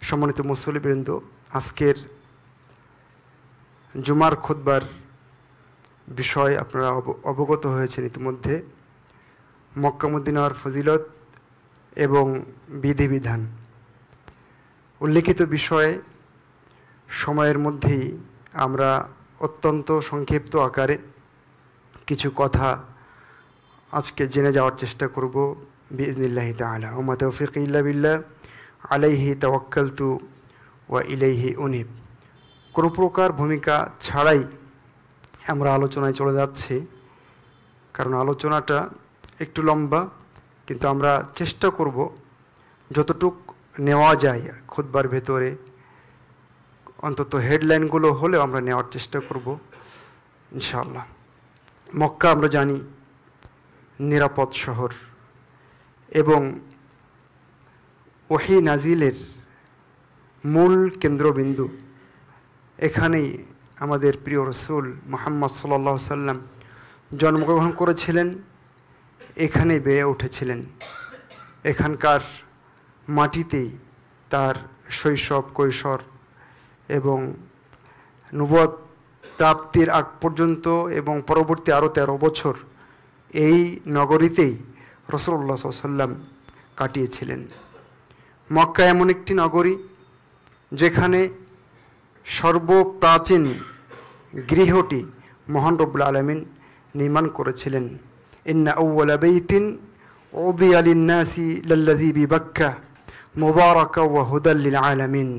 সম্মানিত মুসল্লিবৃন্দ, আজকের জুমার খুতবার বিষয় আপনারা অবগত হয়েছেন ইতিমধ্যে। মক্কা মদিনার ফজিলত এবং বিধিবিধান উল্লেখিত বিষয়ে সময়ের মধ্যেই আমরা অত্যন্ত সংক্ষিপ্ত আকারে কিছু কথা আজকে জেনে যাওয়ার চেষ্টা করব বিইজনিল্লাহি তাআলা। ওয়া মা তাওফীকি ইল্লা বিল্লাহ আলাইহি তাওয়াক্কালতু ওয়া ইলাইহি উনীব। কোনো প্রকার ভূমিকা ছাড়াই আমরা আলোচনায় চলে যাচ্ছি, কারণ আলোচনাটা একটু লম্বা, কিন্তু আমরা চেষ্টা করব যতটুক নেওয়া যায় খুতবার ভেতরে, অন্তত হেডলাইনগুলো হলেও আমরা নেওয়ার চেষ্টা করব ইনশাআল্লাহ। মক্কা আমরা জানি নিরাপদ শহর এবং ওহী নাজিলের মূল কেন্দ্রবিন্দু। এখানেই আমাদের প্রিয় রসুল মুহাম্মদ সাল্লাল্লাহু আলাইহি সাল্লাম জন্মগ্রহণ করেছিলেন, এখানেই বেড়ে উঠেছিলেন। এখানকার মাটিতেই তার শৈশব, কৈশোর এবং নবুয়ত প্রাপ্তির আগ পর্যন্ত এবং পরবর্তী আরও 13 বছর এই নগরীতেই রাসূলুল্লাহ সাল্লাল্লাহু আলাইহি সাল্লাম কাটিয়েছিলেন। মক্কা এমন একটি নগরী যেখানে সর্বপ্রাচীন গৃহটি মহান রব্বুল আলামিন নির্মাণ করেছিলেন। ইন্না আউওয়ালা বাইতিন উযিয়া লিন-নাসি লাল্লাযী বিবাক্কা মুবারাকা ওয়া হুদাল লিল আলামিন।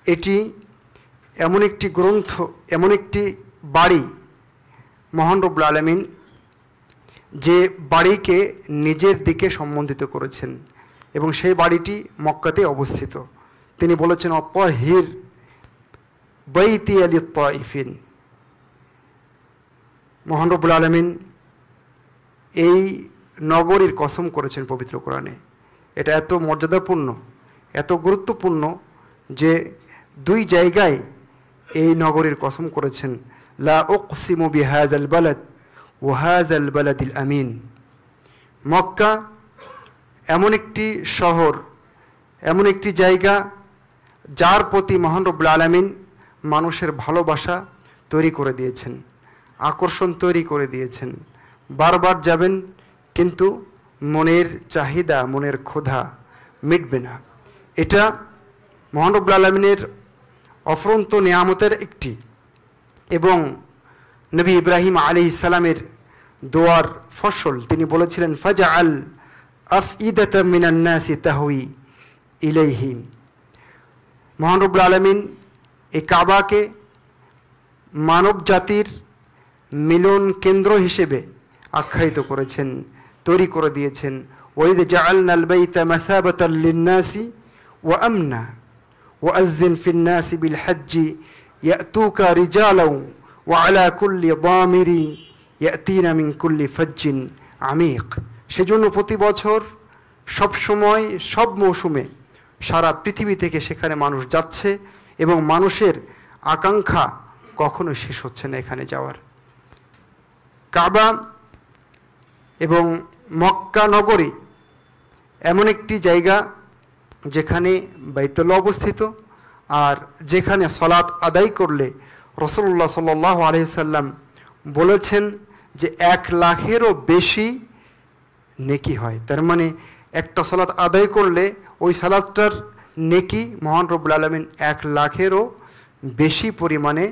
এটি এমন একটি গ্রন্থ, এমন একটি বাড়ি মহান রব্বুল আলামিন যে বাড়িকে নিজের দিকে সম্বন্ধিত করেছেন এবং সেই বাড়িটি মক্কাতে অবস্থিত। তিনি বলেছেন আত-তাহির বাইতি লিত-তাইফিন। মহান রব্বুল আলামিন এই নগরীর কসম করেছেন পবিত্র কোরআনে। এটা এত মর্যাদাপূর্ণ, এত গুরুত্বপূর্ণ যে দুই জায়গায় এই নগরীর কসম করেছেন। লা উকসিমু বিহাযাল বালাদ ওয়া হাযাল বালাদিল আমিন। মক্কা এমন একটি শহর, এমন একটি জায়গা যার প্রতি মহান রব্বুল আলামিন মানুষের ভালোবাসা তৈরি করে দিয়েছেন, আকর্ষণ তৈরি করে দিয়েছেন। বারবার যাবেন কিন্তু মনের চাহিদা, মনের ক্ষুধা মিটবে না। এটা মহান রব্বুল আলামিনের অফুরন্ত নিয়ামতের একটি, এবং নবী ইব্রাহিম আলাইহিস সালামের দোয়ার ফসল। তিনি বলেছিলেন ফাজআল আফইদাতাম মিনান নাসি তাহউই ইলাইহি। মহান রব্বুল আলামিন এই কাবাকে মানব জাতির মিলন কেন্দ্র হিসেবে আখ্যায়িত করেছেন, তৈরি করে দিয়েছেন। ওয়াইদ জাআলনাল বাইতা মাসাবাতাল লিন-নাসি ওয়া আমনা ওয়া আযযিন ফিন-নাসি বিল হজ্জি ইয়াতুকা রিজালাও ওয়া আলা কুল্লি দামিরি ইয়াতিনা মিন কুল্লি ফাজ্জিন আমিক। সেজন্য প্রতি বছর, সব সময়, সব মৌসুমে সারা পৃথিবী থেকে সেখানে মানুষ যাচ্ছে এবং মানুষের আকাঙ্ক্ষা কখনো শেষ হচ্ছে না এখানে যাওয়ার। কাবা এবং মক্কা নগরী এমন একটি জায়গা যেখানে বাইতুল্লাহ অবস্থিত, আর যেখানে সালাত আদায় করলে রাসূলুল্লাহ সাল্লাল্লাহু আলাইহি সাল্লাম বলেছেন যে 1 লাখেরও বেশি নেকি হয়। তার মানে একটা সালাত আদায় করলে ওই সালাতটার নেকি মহান রব্বুল আলামিন 1 লাখেরও বেশি পরিমাণে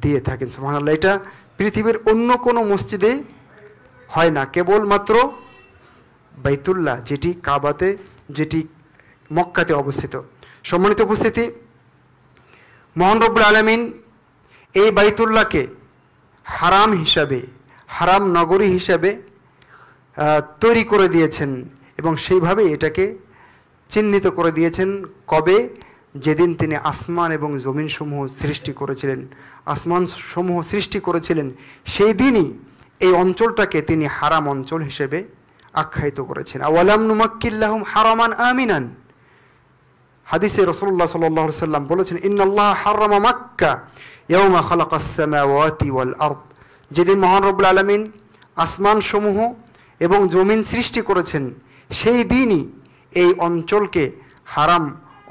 দিয়ে থাকেন। সুবহানাল্লাহ। এটা পৃথিবীর অন্য কোনো মসজিদে হয় না, কেবলমাত্র বাইতুল্লাহ যেটি কাবাতে, যেটি মক্কাতে অবস্থিত। সম্মানিত উপস্থিতি, মহান রব্বুল আলামিন এই বাইতুল্লাহকে হারাম হিসাবে, হারাম নগরী হিসাবে তৈরি করে দিয়েছেন এবং সেইভাবেই এটাকে চিহ্নিত করে দিয়েছেন। কবে? যেদিন তিনি আসমান এবং জমিন সমূহ সৃষ্টি করেছিলেন, আসমান সমূহ সৃষ্টি করেছিলেন, সেই দিনই এই অঞ্চলটাকে তিনি হারাম অঞ্চল হিসেবে আখ্যায়িত করেছেন। আওয়ালাম নুমাক্কিল লাহুম হারামান আমিনান। হাদিসে রাসূলুল্লাহ সাল্লাল্লাহু আলাইহি সাল্লাম বলেছেন ইন্নাল্লাহ হারামা মাক্কা ইয়াওমা খালাকাস সামাওয়াতি ওয়াল আরদ। যেদিন মহান রব্বুল আলামিন আসমান সমূহ এবং জমিন সৃষ্টি করেছেন, সেই দিনই এই অঞ্চলকে হারাম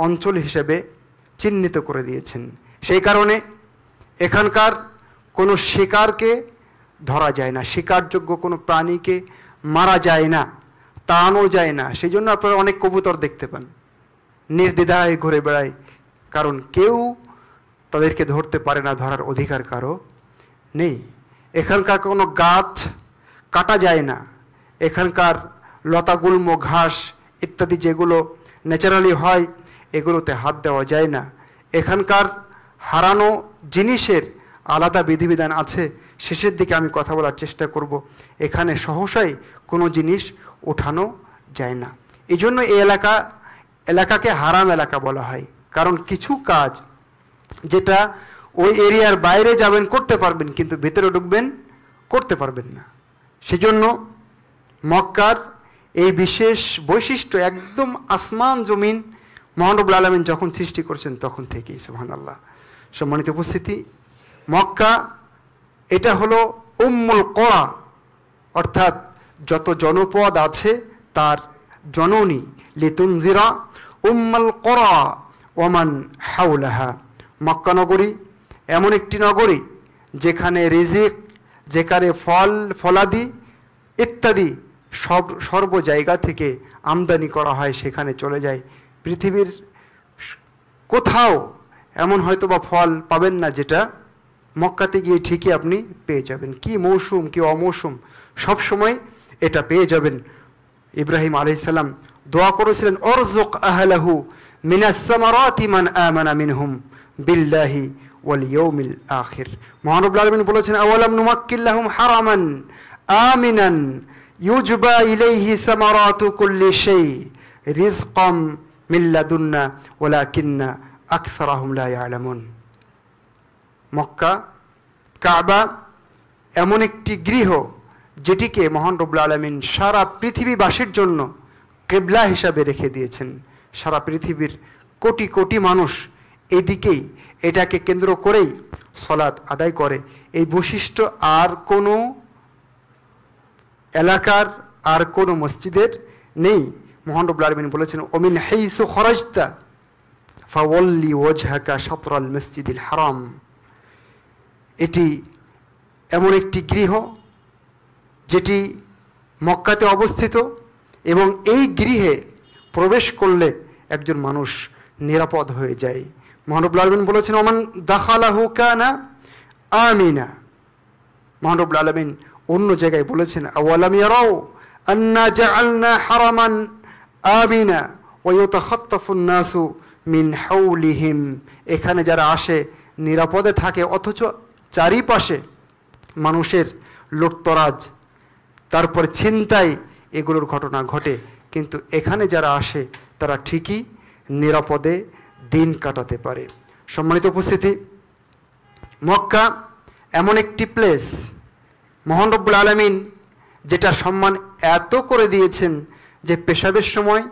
অঞ্চল হিসেবে চিহ্নিত করে দিয়েছেন। সেই কারণে এখানকার কোনো শিকারকে ধরা যায় না, শিকারযোগ্য কোনো প্রাণীকে মারা যায় না, তাড়ানো যায় না। সেই জন্য আপনারা অনেক কবুতর দেখতে পান, নির্দ্বিধায় ঘুরে বেড়ায়, কারণ কেউ তাদেরকে ধরতে পারে না, ধরার অধিকার কারো নেই। এখানকার কোনো গাছ কাটা যায় না, এখানকার লতাগুল্ম, ঘাস ইত্যাদি যেগুলো ন্যাচারালি হয় এগুলোতে হাত দেওয়া যায় না। এখানকার হারানো জিনিসের আলাদা বিধিবিধান আছে, শেষের দিকে আমি কথা বলার চেষ্টা করব। এখানে সহসাই কোনো জিনিস ওঠানো যায় না। এই জন্য এই এলাকাকে হারাম এলাকা বলা হয়, কারণ কিছু কাজ যেটা ওই এরিয়ার বাইরে যাবেন করতে পারবেন, কিন্তু ভিতরে ঢুকবেন করতে পারবেন না। সেজন্য মক্কার এই বিশেষ বৈশিষ্ট্য একদম আসমান জমিন মহান রব্বুল আলামিন যখন সৃষ্টি করছেন তখন থেকেই। সুবহানাল্লাহ। সম্মানিত উপস্থিতি, মক্কা এটা হলো উম্মুল কোরা, অর্থাৎ যত জনপদ আছে তার জননী। লিতুনজিরা উম্মুল কোরা ওমান হাওলাহা। মক্কা নগরী এমন একটি নগরী যেখানে রিজিক, যেখানে ফল ফলাদি ইত্যাদি সর্ব জায়গা থেকে আমদানি করা হয়, সেখানে চলে যায়। পৃথিবীর কোথাও এমন হয়তো বা ফল পাবেন না যেটা মক্কাতে গিয়ে ঠিকই আপনি পেয়ে যাবেন। কি মৌসুম কি অমৌসুম সব সময় এটা পেয়ে যাবেন। ইব্রাহিম আলাইহিস সালাম দোয়া করেছিলেন, অরযুক আহলাহু মিনাস সামারাতি মান আমানা মিনহুম বিল্লাহি ওয়াল ইয়াউমিল আখির। মহান রব্বুল আলামিন বলেছেন, আওয়ালাম নুমাক্কিল লাহুম হারামান আমিনান ইউজবা ইলাইহি সামারাতু কুল্লি শাই রিজকাম মিন লাদুন্না ওয়ালাকিন্না আকসারাহুম লা ইয়ালামুন। মক্কা কাবা এমন একটি গৃহ যেটিকে মহান রব্বুল আলামিন সারা পৃথিবীবাসীর জন্য কিবলা হিসাবে রেখে দিয়েছেন। সারা পৃথিবীর কোটি কোটি মানুষ এদিকেই, এটাকে কেন্দ্র করেই সালাত আদায় করে। এই বৈশিষ্ট্য আর কোনো এলাকার আর কোনো মসজিদের নেই। মহান রব্বুল আলামিন বলেছেন, ওমিন হাইসু খরাজতা ফাওয়াল্লি ওয়াজহাকা শাতরাল মসজিদিল হারাম। এটি এমন একটি গৃহ যেটি মক্কাতে অবস্থিত, এবং এই গৃহে প্রবেশ করলে একজন মানুষ নিরাপদ হয়ে যায়। মহান রব্বুল আলামিন বলেছেন, ওমান দাখালাহু কানা আমিনা। মহান রব্বুল আলামিন অন্য জায়গায় বলেছেন, আওয়ালাম ইয়ারাউ আন্না জাআলনা হারামান আমিনা ওয়া ইয়াতাখাত্তাফুন নাসু মিন হাওলিহিম। এখানে যারা আসে নিরাপদে থাকে, অথচ চারিপাশে মানুষের লুটতরাজ, তারপর ছিনতাই, এগুলোর ঘটনা ঘটে, কিন্তু এখানে যারা আসে তারা ঠিকই নিরাপদে দিন কাটাতে পারে। সম্মানিত উপস্থিতি, মক্কা এমন একটি প্লেস মহান রব্বুল আলামিন যেটা সম্মান এত করে দিয়েছেন যে পেশাবের সময়,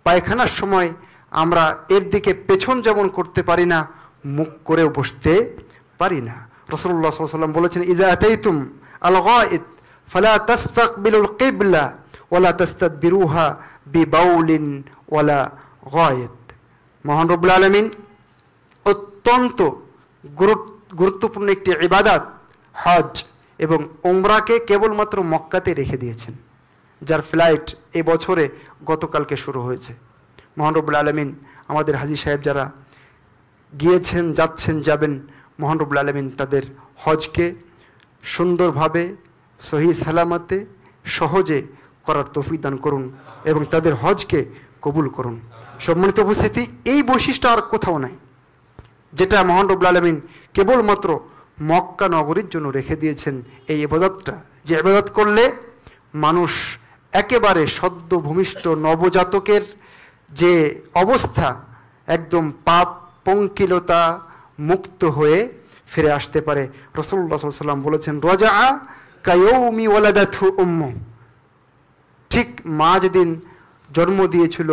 পায়খানার সময় আমরা এর দিকে পেছন যেমন করতে পারি না, মুখ করেও বসতে পারি না। রাসূলুল্লাহ সাল্লাল্লাহু আলাইহি ওয়াসাল্লাম বলেছেন, ইযা আতাইতুম আল গায়েত ফালা তাস্তাকবিলুল কিবলা ওয়ালা তাস্তাদবিরুহা বিবাউলিন ওয়ালা গায়েত। মহান রব্বুল আলামিন অত্যন্ত গুরুত্বপূর্ণ একটি ইবাদত হজ এবং উমরাকে কেবলমাত্র মক্কাতে রেখে দিয়েছেন, যার ফ্লাইট এই বছরে গতকালকে শুরু হয়েছে। মহান রব্বুল আলামিন আমাদের হাজী সাহেব যারা গিয়েছেন, যাচ্ছেন, যাবেন, মহান রব্বুল আলামিন তাদের হজকে সুন্দরভাবে সহি সালামতে সহজে করার তৌফিক দান করুন এবং তাদের হজকে কবুল করুন। সম্মানিত উপস্থিতি, এই বৈশিষ্ট্য আর কোথাও নাই, যেটা মহান রব্বুল আলামিন কেবলমাত্র মক্কা নগরীর জন্য রেখে দিয়েছেন। এই ইবাদতটা, যে ইবাদত করলে মানুষ একেবারে সদ্য ভূমিষ্ঠ নবজাতকের যে অবস্থা, একদম পাপ পঙ্কিলতা মুক্ত হয়ে ফিরে আসতে পারে। রাসূলুল্লাহ সাল্লাল্লাহু আলাইহি ওয়াসাল্লাম বলেছেন, রাজাআ কায়াউমি ওয়ালাদাতহু উম্মু। ঠিক মা যেদিন জন্ম দিয়েছিল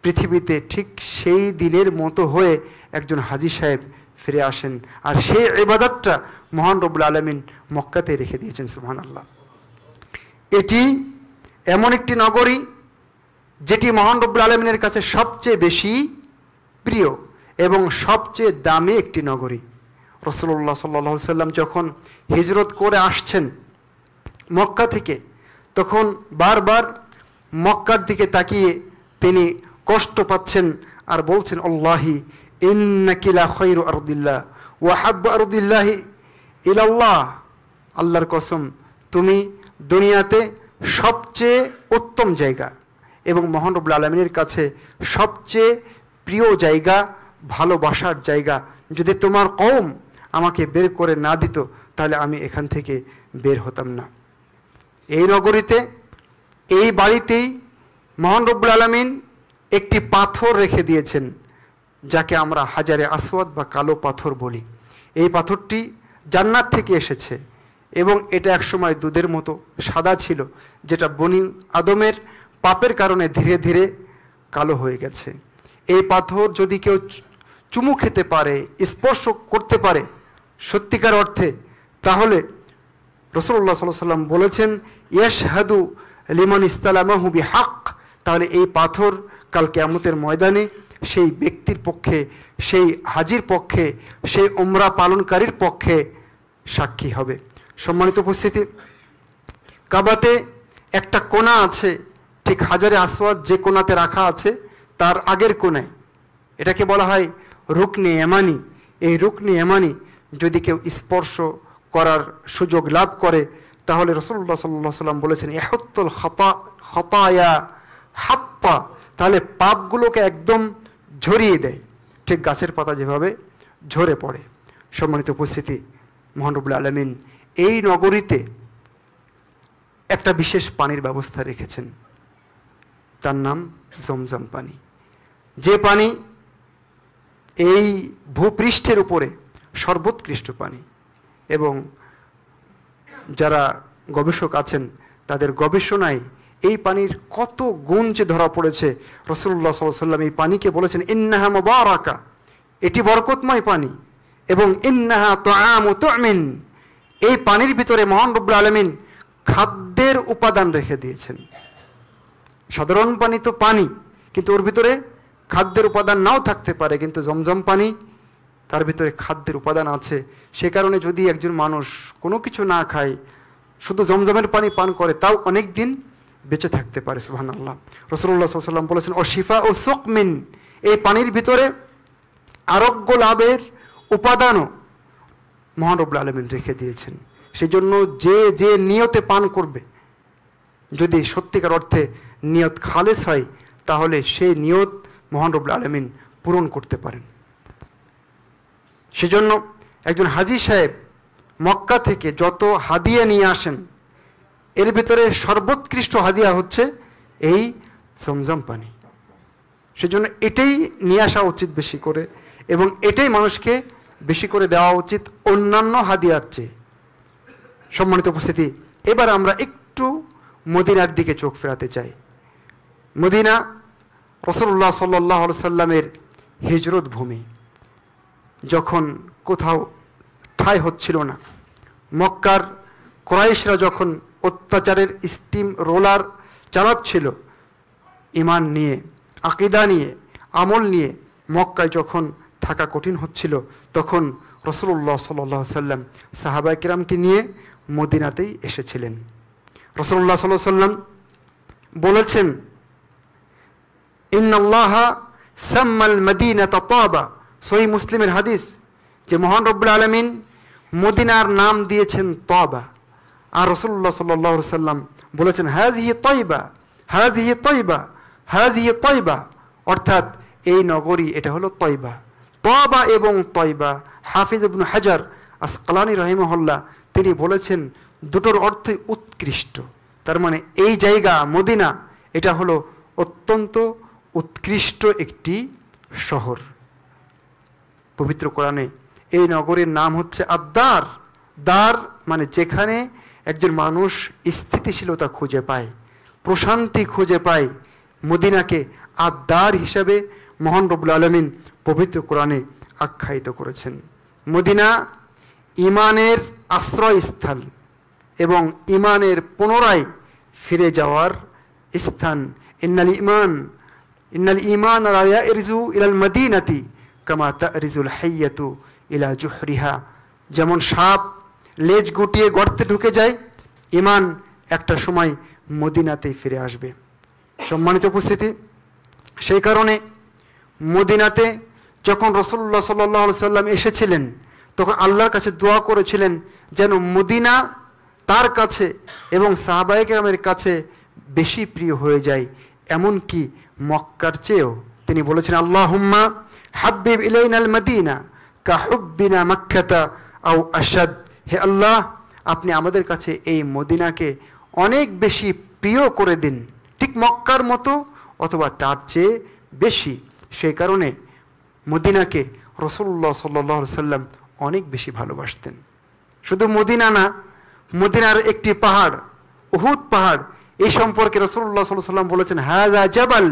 পৃথিবীতে, ঠিক সেই দিনের মতো হয়ে একজন হাজী সাহেব ফিরে আসেন। আর সেই ইবাদতটা মহান রব্বুল আলামিন মক্কাতে রেখে দিয়েছেন। সুবহানাল্লাহ। এটি এমন একটি নগরী যেটি মহান রব্বুল আলামিনের কাছে সবচেয়ে বেশি প্রিয় এবং সবচেয়ে দামি একটি নগরী। রাসূলুল্লাহ সাল্লাল্লাহু আলাইহি সাল্লাম যখন হিজরত করে আসছেন মক্কা থেকে, তখন বারবার মক্কার দিকে তাকিয়ে তিনি কষ্ট পাচ্ছেন আর বলছেন, আল্লাহি ইন্নাকি লা খায়রু আরদিল্লাহ ওয়া হাব্বু আরদিল্লাহি ইলাল্লাহ, আল্লাহর কসম তুমি দুনিয়াতে সবচেয়ে উত্তম জায়গা এবং মহান রব্বুল আলামিনের কাছে সবচেয়ে প্রিয় জায়গা, ভালোবাসার জায়গা। যদি তোমার কওম আমাকে বের করে না দিত তাহলে আমি এখান থেকে বের হতাম না। এই নগরীতে, এই বাড়িতেই মহান রব্বুল আলামিন একটি পাথর রেখে দিয়েছেন, যাকে আমরা হাজারে আসওয়াদ বা কালো পাথর বলি। এই পাথরটি জান্নাত থেকে এসেছে এবং এটা একসময় দুধের মতো সাদা ছিল, যেটা বনি আদমের পাপের কারণে ধীরে ধীরে কালো হয়ে গেছে। এই পাথর যদি কেউ চুমু খেতে পারে, স্পর্শ করতে পারে সত্যিকার অর্থে, তাহলে রাসূলুল্লাহ সাল্লাল্লাহু আলাইহি ওয়াসাল্লাম বলেছেন, ইয়াশহাদু লিমান ইসতালামাহু বিহাক, তাহলে এই পাথর কাল কিয়ামতের ময়দানে সেই ব্যক্তির পক্ষে, সেই হাজির পক্ষে, সেই উমরা পালনকারীর পক্ষে সাক্ষী হবে। সম্মানিত উপস্থিতি, কাবাতে একটা কোণা আছে, ঠিক হাজারে আসওয়াদ যে কোণাতে রাখা আছে তার আগের কোণায়, এটাকে বলা হয় রুকনে ইয়ামানি। এই রুকনে ইয়ামানি যদি কেউ স্পর্শ করার সুযোগ লাভ করে তাহলে রাসূলুল্লাহ সাল্লাল্লাহু আলাইহি ওয়াসাল্লাম বলেছেন, ইহুত্তুল খতায়া হাত্তা, তাহলে পাপগুলোকে একদম ঝরিয়ে দেয়, ঠিক গাছের পাতা যেভাবে ঝরে পড়ে। সম্মানিত উপস্থিতি, মহান রব্বুল আলামিন এই নগরীতে একটা বিশেষ পানির ব্যবস্থা রেখেছেন, তার নাম জমজম পানি। যে পানি এই ভূপৃষ্ঠের উপরে সর্বোৎকৃষ্ট পানি, এবং যারা গবেষক আছেন তাদের গবেষণায় এই পানির কত গুণ যে ধরা পড়েছে। রাসূলুল্লাহ সাল্লাল্লাহু আলাইহি ওয়াসাল্লাম এই পানিকে বলেছেন, ইন্নাহা মুবারাকা, এটি বরকতময় পানি, এবং ইন্নাহা তুআমু তুমিন, এই পানির ভিতরে মহান রব্বুল আলামিন খাদ্যের উপাদান রেখে দিয়েছেন। সাধারণ পানি তো পানি, কিন্তু ওর ভিতরে খাদ্যের উপাদান নাও থাকতে পারে, কিন্তু জমজম পানি তার ভিতরে খাদ্যের উপাদান আছে। সে কারণে যদি একজন মানুষ কোনো কিছু না খায়, শুধু জমজমের পানি পান করে, তাও অনেক দিন বেঁচে থাকতে পারে। সুবহানাল্লাহ। রাসূলুল্লাহ সাল্লাল্লাহু আলাইহি ওয়াসাল্লাম বলেছেন, ও শিফা ও সুকমিন, এই পানির ভিতরে আরোগ্য লাভের উপাদানও মহান রব্বুল আলামিন রেখে দিয়েছেন। সেই জন্য যে যে নিয়তে পান করবে, যদি সত্যিকার অর্থে নিয়ত খালেস হয়, তাহলে সেই নিয়ত মহান রব্বুল আলামিন পূরণ করতে পারেন। সেজন্য একজন হাজী সাহেব মক্কা থেকে যত হাদিয়া নিয়ে আসেন, এর ভিতরে সর্বোৎকৃষ্ট হাদিয়া হচ্ছে এই জমজম পানি। সেজন্য এটাই নিয়ে আসা উচিত বেশি করে, এবং এটাই মানুষকে বেশি করে দেওয়া উচিত অন্যান্য হাদিয়ার চেয়ে। সম্মানিত উপস্থিতি, এবার আমরা একটু মদিনার দিকে চোখ ফেরাতে চাই। মদিনা রাসূলুল্লাহ সাল্লাল্লাহু আলাইহি সাল্লামের হিজরত ভূমি। যখন কোথাও ঠাঁই হচ্ছিল না, মক্কার কুরাইশরা যখন অত্যাচারের স্টিম রোলার চালাচ্ছিল, ঈমান নিয়ে, আকীদা নিয়ে, আমল নিয়ে মক্কায় যখন থাকা কঠিন হচ্ছিল, তখন রাসূলুল্লাহ সাল্লাল্লাহু আলাইহি সাল্লাম সাহাবায়ে কিরামকে নিয়ে মদিনাতেই এসেছিলেন। রাসূলুল্লাহ সাল্লাল্লাহু আলাইহি সাল্লাম বলেছেন, ইন্নাল্লাহা সাম্মাল মদিনাতা তাবা, সহিহ মুসলিমের হাদিস, যে মহান রব্বুল আলামিন মদিনার নাম দিয়েছেন তাবা। আর রাসূলুল্লাহ সাল্লাল্লাহু আলাইহি সাল্লাম বলেছেন, হাযিহি তাইবা, হাযিহি তাইবা, হাযিহি তাইবা, অর্থাৎ এই নগরী, এটা হলো তাইবা। তাবা এবং তাইবা, হাফিজ ইবনে হাজার আসকালানী রাহিমাহুল্লাহ তিনি বলেছেন দুটোর অর্থই উৎকৃষ্ট। তার মানে এই জায়গা মদিনা, এটা হলো অত্যন্ত উৎকৃষ্ট একটি শহর। পবিত্র কোরআনে এই নগরের নাম হচ্ছে আদ-দার। দার মানে যেখানে একজন মানুষ স্থিতিশীলতা খুঁজে পায়, প্রশান্তি খুঁজে পায়, মদিনাকে আদ-দার হিসাবে মহান রব্বুল আলামিন পবিত্র কোরআনে আখ্যায়িত করেছেন। মদিনা ঈমানের আশ্রয়স্থল এবং ঈমানের পুনরায় ফিরে যাওয়ার স্থান। ইন্নাল ঈমান ইন্নাল ঈমান লা ইয়ারজু ইলাল মাদিনাতি কামা তারজুল হাইয়াতু ইলা জুহরিহা, যেমন সাপ লেজ গুটিয়ে গর্তে ঢুকে যায়, ঈমান একটা সময় মদিনাতেই ফিরে আসবে। সম্মানিত উপস্থিতি, সেই কারণে মদিনাতে যখন রাসূলুল্লাহ সাল্লাল্লাহু আলাইহি সাল্লাম এসেছিলেন তখন আল্লাহর কাছে দোয়া করেছিলেন যেন মদিনা তার কাছে এবং সাহাবায়ে কেরামের কাছে বেশি প্রিয় হয়ে যায়, এমনকি মক্কার চেয়েও। তিনি বলেছেন, আল্লাহুম্মা হাব্বিব ইলাইনাল মদিনা কা হুব্বিনা মক্কাতা আও আশাদ। হে আল্লাহ, আপনি আমাদের কাছে এই মদিনাকে অনেক বেশি প্রিয় করে দিন, ঠিক মক্কার মতো অথবা তার চেয়ে বেশি। সেই কারণে মদিনাকে রাসূলুল্লাহ সাল্লাল্লাহু আলাইহি সাল্লাম অনেক বেশি ভালোবাসতেন। শুধু মদিনা না, মদিনার একটি পাহাড়, উহুদ পাহাড়, এই সম্পর্কে রাসূলুল্লাহ সাল্লাল্লাহু আলাইহি সাল্লাম বলেছেন, হাযা জাবাল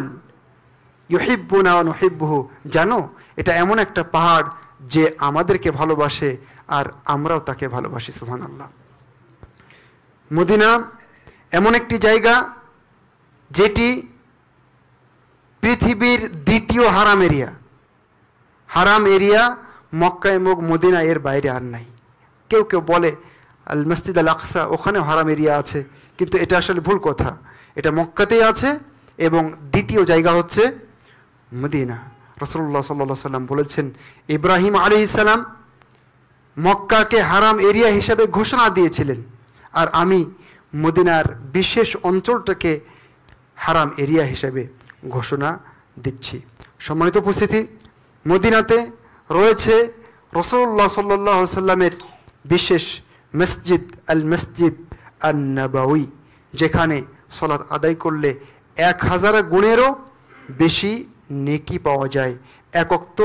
ইউহিব্বুনা ওয়া নুহিব্বুহু। জানো, এটা এমন একটা পাহাড় যে আমাদেরকে ভালোবাসে আর আমরাও তাকে ভালোবাসি। সুবহানাল্লাহ। মদিনা এমন একটি জায়গা যেটি পৃথিবীর দ্বিতীয় হারাম এরিয়া। হারাম এরিয়া মক্কা এবং মদিনা, এর বাইরে আর নাই। কেউ কেউ বলে আল মসজিদ আল আকসা, ওখানেও হারাম এরিয়া আছে, কিন্তু এটা আসলে ভুল কথা। এটা মক্কাতেই আছে এবং দ্বিতীয় জায়গা হচ্ছে মদিনা। রাসূলুল্লাহ সাল্লাল্লাহু আলাইহি সাল্লাম বলেছেন, ইব্রাহিম আলাইহিস সালাম মক্কাকে হারাম এরিয়া হিসাবে ঘোষণা দিয়েছিলেন, আর আমি মদিনার বিশেষ অঞ্চলটাকে হারাম এরিয়া হিসাবে ঘোষণা দিচ্ছি। সম্মানিত উপস্থিতি, মদিনাতে রয়েছে রাসূলুল্লাহ সাল্লাল্লাহু আলাইহি সাল্লামের বিশেষ মসজিদ আল মসজিদ আন নববী, যেখানে সালাত আদায় করলে 1000 গুণেরও বেশি নেকি পাওয়া যায়। এক ওয়াক্ত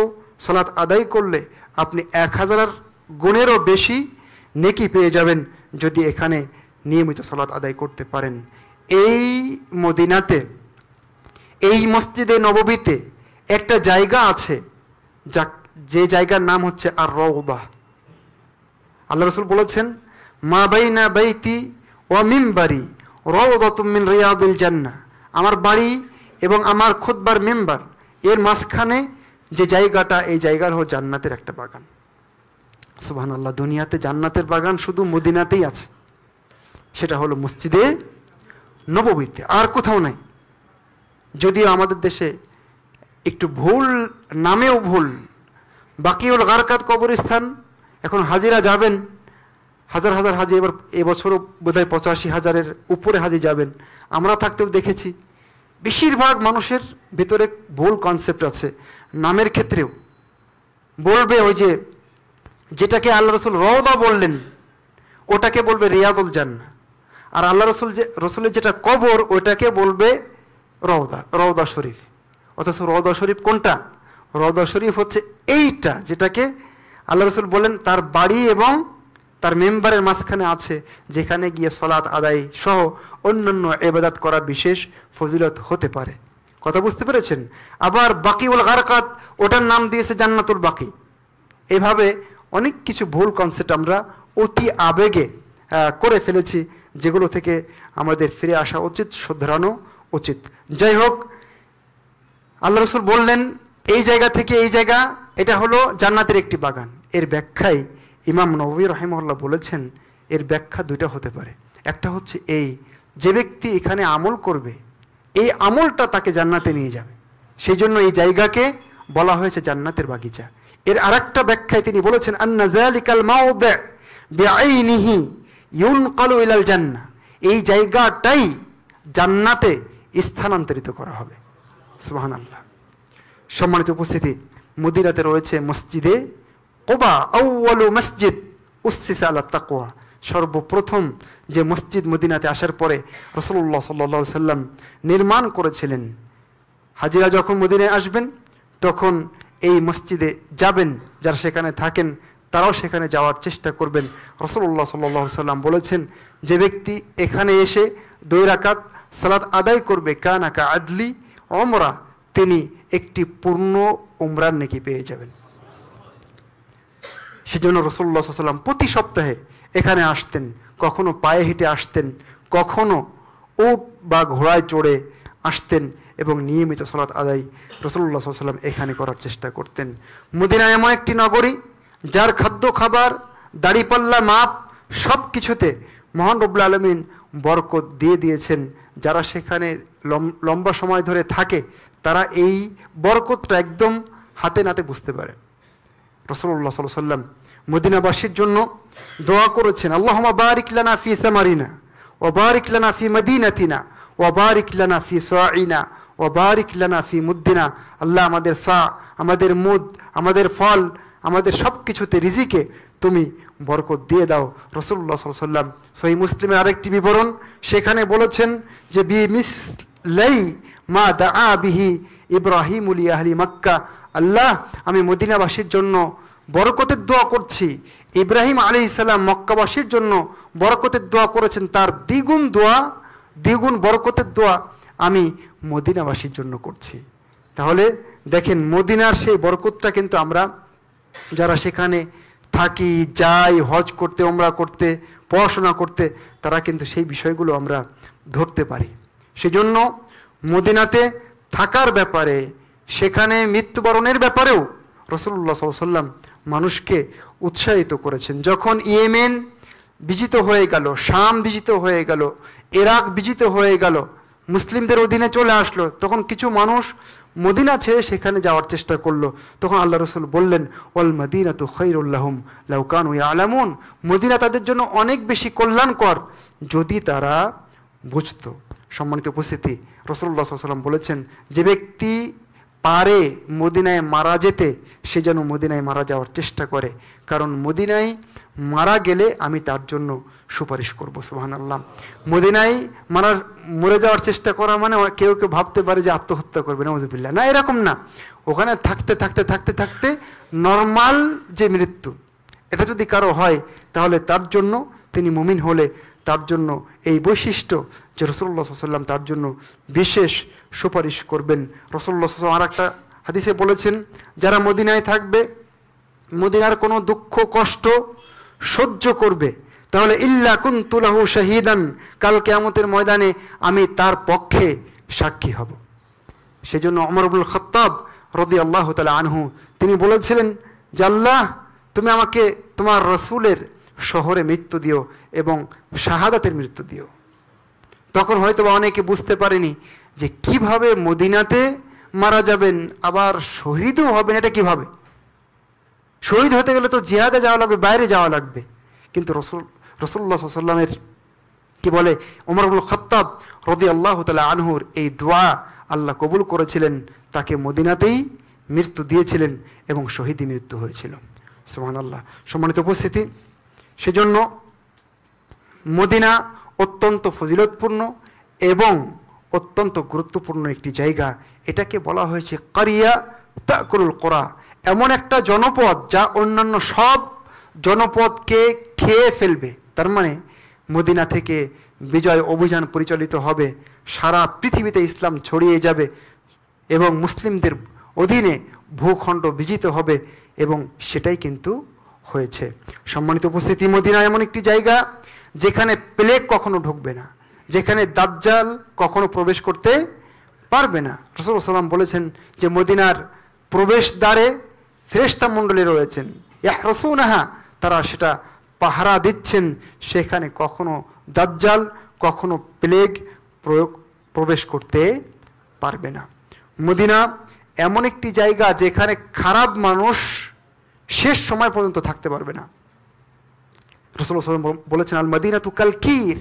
সালাত আদায় করলে আপনি 1000 গুণেরও বেশি নেকি পেয়ে যাবেন যদি এখানে নিয়মিত সালাত আদায় করতে পারেন। এই মদিনাতে, এই মসজিদে নববীতে একটা জায়গা আছে যে জায়গার নাম হচ্ছে আর রওদা। আল্লাহ রাসূল বলেছেন, মা বাইনা বাইতি ওয়া মিম্বারি রাওদাতুম মিন রিয়াদিল জান্নাহ। আমার বাড়ি এবং আমার খুতবার মেম্বার এর মাঝখানে যে জায়গাটা, এই জায়গার হলো জান্নাতের একটা বাগান। সুবহানাল্লাহ। দুনিয়াতে জান্নাতের বাগান শুধু মদিনাতেই আছে, সেটা হলো মসজিদে নববীতে, আর কোথাও নাই। যদিও আমাদের দেশে একটু ভুল, নামেও ভুল, বাকিউল গারকাত কবরস্থান, এখন হাজিরা যাবেন হাজার হাজার হাজি, এবার এবছরও বোধহয় 85,000-এর উপরে হাজি যাবেন। আমরা থাকতেও দেখেছি বেশিরভাগ মানুষের ভিতরে ভুল কনসেপ্ট আছে নামের ক্ষেত্রেও। বলবে ওই যে যেটাকে আল্লাহ রাসূল রওদা বললেন ওটাকে বলবে রিয়াদুল জান্নাহ, আর আল্লাহ রসুলের যেটা কবর ওটাকে বলবে রওদা শরীফ। অথচ রওদা শরীফ কোনটা? রওদা শরীফ হচ্ছে এইটা যেটাকে আল্লাহ রসুল বলেন তার বাড়ি এবং তার মেম্বারের মাঝখানে আছে, যেখানে গিয়ে সালাত আদায় সহ অন্যান্য ইবাদত করার বিশেষ ফজিলত হতে পারে। কথা বুঝতে পেরেছেন? আবার বাকিউল গারকাত, ওটার নাম দিয়েছে জান্নাতুল বাকি। এভাবে অনেক কিছু ভুল কনসেপ্ট আমরা অতি আবেগে করে ফেলেছি, যেগুলো থেকে আমাদের ফিরে আসা উচিত, শুধরানো উচিত। যাই হোক, আল্লাহ রসুল বললেন এই জায়গা থেকে এই জায়গা এটা হলো জান্নাতের একটি বাগান। এর ব্যাখ্যায় ইমাম নববী রাহিমাহুল্লাহ বলেছেন, এর ব্যাখ্যা দুইটা হতে পারে। একটা হচ্ছে এই, যে ব্যক্তি এখানে আমল করবে এই আমলটা তাকে জান্নাতে নিয়ে যাবে, সেই জন্য এই জায়গাকে বলা হয়েছে জান্নাতের বাগিচা। এর আরেকটা ব্যাখ্যায় তিনি বলেছেন, আন্না যালিকাল মাওদি বিআইনিহি ইউনকালু ইলাল জান্নাহ, এই জায়গাটাই জান্নাতে স্থানান্তরিত করা হবে। সুবহানাল্লাহ। সম্মানিত উপস্থিতি, মদিনাতে রয়েছে মসজিদে কুবা, আউয়ালু মসজিদ উসসিসা আলা তাকওয়া। সর্বপ্রথম যে মসজিদ মদিনাতে আসার পরে রাসূলুল্লাহ সাল্লাল্লাহু আলাইহি সাল্লাম নির্মাণ করেছিলেন। হাজিরা যখন মদিনায় আসবেন তখন এই মসজিদে যাবেন, যারা সেখানে থাকেন তারাও সেখানে যাওয়ার চেষ্টা করবেন। রাসূলুল্লাহ সাল্লাল্লাহু আলাইহি সাল্লাম বলেছেন, যে ব্যক্তি এখানে এসে 2 রাকাত সালাত আদায় করবে কানা কা আদলি উমরা, তিনি একটি পূর্ণ উমরার নেকি পেয়ে যাবেন। সেজন্য রাসূলুল্লাহ সাল্লাল্লাহু আলাইহি সাল্লাম প্রতি সপ্তাহে এখানে আসতেন, কখনো পায়ে হেঁটে আসতেন, কখনো উট বা ঘোড়ায় চড়ে আসতেন এবং নিয়মিত সালাত আদায় রাসূলুল্লাহ সাল্লাল্লাহু আলাইহি ওয়াসাল্লাম এখানে করার চেষ্টা করতেন। মদিনা এমন একটি নগরী যার খাদ্য খাবার, দাড়িপাল্লা, মাপ সব কিছুতে মহান রব্বুল আলামিন বরকত দিয়ে দিয়েছেন। যারা সেখানে লম্বা সময় ধরে থাকে তারা এই বরকতটা একদম হাতে নাতে বুঝতে পারে। রাসূলুল্লাহ সাল্লাল্লাহু আলাইহি ওয়াসাল্লাম মদিনাবাসীর জন্য দোয়া করেছেন, আল্লাহুম্মা বারিক লানা ফি সামারিনা ওয়া বারিক লানা ফি মদিনাতিনা ওয়া বারিক লানা ফি সাইনা ওয়া বারিক লানা ফি মুদ্দিনা। আল্লাহ আমাদের সা, আমাদের মুদ, আমাদের ফল, আমাদের সব কিছুতে রিজিকে তুমি বরকত দিয়ে দাও। রাসূলুল্লাহ সাল্লাল্লাহু আলাইহি ওয়াসাল্লাম সহিহ মুসলিমের আরেকটি বিবরণ, সেখানে বলেছেন যে বিমিসলাই মা দাআ বিহি ইব্রাহিম লি আহলি মক্কা। আল্লাহ, আমি মদিনাবাসীর জন্য বরকতের দোয়া করছি। ইব্রাহিম আলাইহিস সালাম মক্কাবাসীর জন্য বরকতের দোয়া করেছেন, তার দ্বিগুণ দোয়া, দ্বিগুণ বরকতের দোয়া আমি মদিনাবাসীর জন্য করছি। তাহলে দেখেন মদিনার সেই বরকতটা কিন্তু আমরা যারা সেখানে থাকি, যাই হজ করতে, ওমরা করতে, পড়াশোনা করতে, তারা কিন্তু সেই বিষয়গুলো আমরা ধরতে পারি। সেজন্য মদিনাতে থাকার ব্যাপারে, সেখানে মৃত্যুবরণের ব্যাপারেও রাসূলুল্লাহ সাল্লাল্লাহু আলাইহি ওয়াসাল্লাম মানুষকে উৎসাহিত করেছেন। যখন ইয়েমেন বিজিত হয়ে গেল, শাম বিজিত হয়ে গেল, ইরাক বিজিত হয়ে গেল, মুসলিমদের অধীনে চলে আসলো, তখন কিছু মানুষ মদিনা ছেড়ে সেখানে যাওয়ার চেষ্টা করলো। তখন আল্লাহ রসুল বললেন, ওয়াল মাদিনাতু খায়রুল লাহুম লাউ কানু ইয়ালামুন। মদিনা তাদের জন্য অনেক বেশি কল্যাণকর যদি তারা বুঝতো। সম্মানিত উপস্থিতি, রাসূলুল্লাহ সাল্লাল্লাহু আলাইহি ওয়াসাল্লাম বলেছেন, যে ব্যক্তি পারে মদিনায় মারা যেতে, সে যেন মদিনায় মারা যাওয়ার চেষ্টা করে, কারণ মদিনায় মারা গেলে আমি তার জন্য সুপারিশ করব। সুবহানাল্লাহ। মদিনায় মরে যাওয়ার চেষ্টা করা মানে কেউ কেউ ভাবতে পারে যে আত্মহত্যা করবে, নাউযুবিল্লাহ। না, এরকম না। ওখানে থাকতে থাকতে থাকতে থাকতে নর্মাল যে মৃত্যু, এটা যদি কারো হয় তাহলে তার জন্য, তিনি মুমিন হলে তার জন্য এই বৈশিষ্ট্য যে রাসূলুল্লাহ সাল্লাল্লাহু আলাইহি ওয়াসাল্লাম তার জন্য বিশেষ সুপারিশ করবেন। রাসূলুল্লাহ সাল্লাল্লাহু আলাইহি ওয়াসাল্লাম আরেকটা হাদিসে বলেছেন, যারা মদিনায় থাকবে, মদিনার কোনো দুঃখ কষ্ট সহ্য করবে, তাহলে ইল্লা কুনতু লাহু শাহীদান, কাল কিয়ামতের ময়দানে আমি তার পক্ষে সাক্ষী হব। সেজন্য ওমর ইবনুল খাত্তাব রাদিয়াল্লাহু তাআলা আনহু তিনি বলেছিলেন যে, আল্লাহ, তুমি আমাকে তোমার রাসূলের শহরে মৃত্যু দিও এবং শাহাদাতের মৃত্যু দিও। তখন হয়তো অনেকে বুঝতে পারেনি যে কিভাবে মদিনাতে মারা যাবেন আবার শহীদও হবেন, এটা কিভাবে? শহীদ হতে গেলে তো জিহাদে যাওয়া লাগবে, বাইরে যাওয়া লাগবে। কিন্তু রাসূলুল্লাহ সাল্লাল্লাহু আলাইহি ওয়াসাল্লামের কি বলে, ওমর ইবনুল খাত্তাব রাদিয়াল্লাহু তাআলা আনহুর এই দোয়া আল্লাহ কবুল করেছিলেন, তাকে মদিনাতেই মৃত্যু দিয়েছিলেন এবং শহীদি মৃত্যু হয়েছিল। সুবহানাল্লাহ। সম্মানিত উপস্থিতি, সেজন্য মদিনা অত্যন্ত ফজিলতপূর্ণ এবং অত্যন্ত গুরুত্বপূর্ণ একটি জায়গা। এটাকে বলা হয়েছে কারিয়া তাকুলুল কোরা, এমন একটা জনপদ যা অন্যান্য সব জনপদকে খেয়ে ফেলবে। তার মানে মদিনা থেকে বিজয় অভিযান পরিচালিত হবে, সারা পৃথিবীতে ইসলাম ছড়িয়ে যাবে এবং মুসলিমদের অধীনে ভূখণ্ড বিজিত হবে, এবং সেটাই কিন্তু হয়েছে। সম্মানিত উপস্থিতি, মদিনা এমন একটি জায়গা যেখানে প্লেগ কখনো ঢুকবে না, যেখানে দাজ্জাল কখনো প্রবেশ করতে পারবে না। রাসূলুল্লাহ সাল্লাল্লাহু আলাইহি ওয়াসাল্লাম বলেছেন যে মদিনার প্রবেশদ্বারে ফেরেশতা মণ্ডলী রয়েছেন, ইয়াহরাসুনাহা, তারা সেটা পাহারা দিচ্ছেন, সেখানে কখনো দাজ্জাল, কখনো প্লেগ প্রবেশ করতে পারবে না। মদিনা এমন একটি জায়গা যেখানে খারাপ মানুষ শেষ সময় পর্যন্ত থাকতে পারবে না। রাসূলুল্লাহ সাল্লাল্লাহু আলাইহি ওয়াসাল্লাম বলেছেন, আল মাদিনাতু কালকির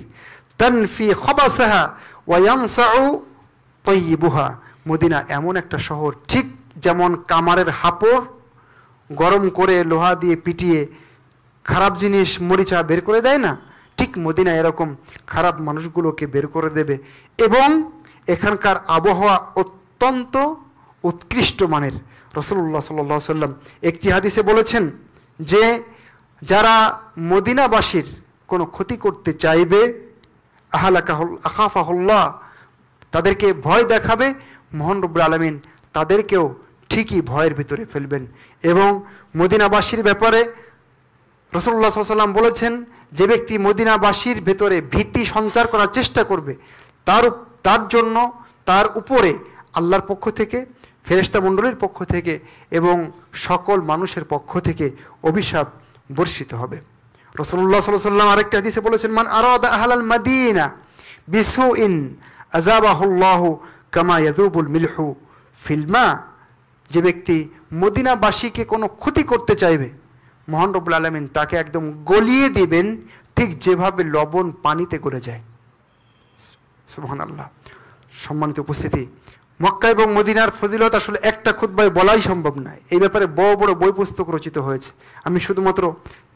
তানফি খাবাসাহা ওয়া ইয়ানসাউ তাইয়িবুহা। মদিনা এমন একটা শহর, ঠিক যেমন কামারের হাপড় গরম করে লোহা দিয়ে পিটিয়ে খারাপ জিনিস মরিচা বের করে দেয় না, ঠিক মদিনা এরকম খারাপ মানুষগুলোকে বের করে দেবে। এবং এখানকার আবহাওয়া অত্যন্ত উৎকৃষ্ট মানের। রাসূলুল্লাহ সাল্লাল্লাহু আলাইহি ওয়াসাল্লাম একটি হাদিসে বলেছেন যে যারা মদিনাবাসীর কোনো ক্ষতি করতে চাইবে, আখাফাহুল্লাহ, তাদেরকে ভয় দেখাবে, মহান রব্বুল আলামিন তাদেরকেও ঠিকই ভয়ের ভিতরে ফেলবেন। এবং মদিনাবাসীর ব্যাপারে রাসূলুল্লাহ সাল্লাল্লাহু আলাইহি ওয়াসাল্লাম বলেছেন, যে ব্যক্তি মদিনাবাসীর ভেতরে ভীতি সঞ্চার করার চেষ্টা করবে, তার জন্য তার উপরে আল্লাহর পক্ষ থেকে, ফেরেশতা মণ্ডলীর পক্ষ থেকে এবং সকল মানুষের পক্ষ থেকে অভিশাপ বর্ষিত হবে। রাসূলুল্লাহ সাল্লাল্লাহু আলাইহি ওয়াসাল্লাম আরেকটা হাদিসে বলেছেন, মান আরাদা আহলাল মাদিনা বিসুইন আযাবাহুল্লাহু কামা ইয়াযুবুল মিলহু ফিল মা। যে ব্যক্তি মদিনাবাসীকে কোনো ক্ষতি করতে চাইবে, মহান রব্বুল আলামিন তাকে একদম গলিয়ে দিবেন, ঠিক যেভাবে লবণ পানিতে গলে যায়। সুবহানাল্লাহ। সম্মানিত উপস্থিতি, মক্কা এবং মদিনার ফজিলত আসলে একটা খুতবায় বলাই সম্ভব নয়। এই ব্যাপারে বড় বড় বই পুস্তক রচিত হয়েছে। আমি শুধুমাত্র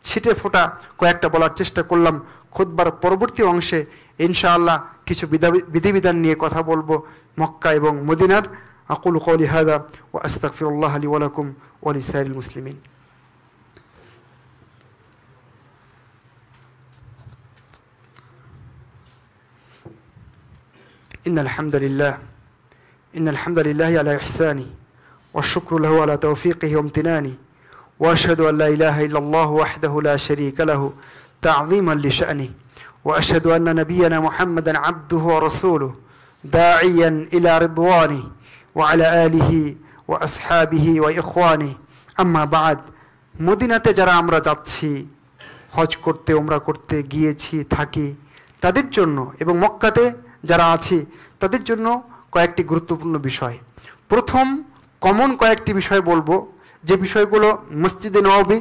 ছিটে ফোটা কয়েকটা বলার চেষ্টা করলাম। খুতবার পরবর্তী অংশে ইনশাআল্লাহ কিছু বিধিবিধান নিয়ে কথা বলবো মক্কা এবং মদিনার। আকুলু কওলি হাযা ওয়া আস্তাগফিরুল্লাহ লি ওয়া লাকুম ওয়া লিসাইরিল মুসলিমিন। ইন্নাল হামদুলিল্লাহ আলা ইহসানি ওয়া শুকরু লাহু আলা তাওফীকিহি ওয়া ইমতিনানি ওয়া আশহাদু আন লা ইলাহা ইল্লাল্লাহ ওয়াহদাহু লা শারীকা লাহু তা'যীমান লিশানিহি ওয়া আশহাদু আন্না নাবিয়্যানা মুহাম্মাদান আবদুহু ওয়া রাসূলুহু দাঈয়ান ইলা রিদওয়ানিহি ওয়া আলা আলিহি ওয়া আসহাবিহি ওয়া ইখওয়ানিহি। আম্মা বা'দ। মদিনাতে যারা আমরা যাচ্ছি হজ করতে, উমরা করতে গিয়েছি, থাকি, তাদের জন্য এবং মক্কাতে যারা আছি তাদের জন্য কয়েকটি গুরুত্বপূর্ণ বিষয়। প্রথম কমন কয়েকটি বিষয় বলবো, যে বিষয়গুলো মসজিদে নববী,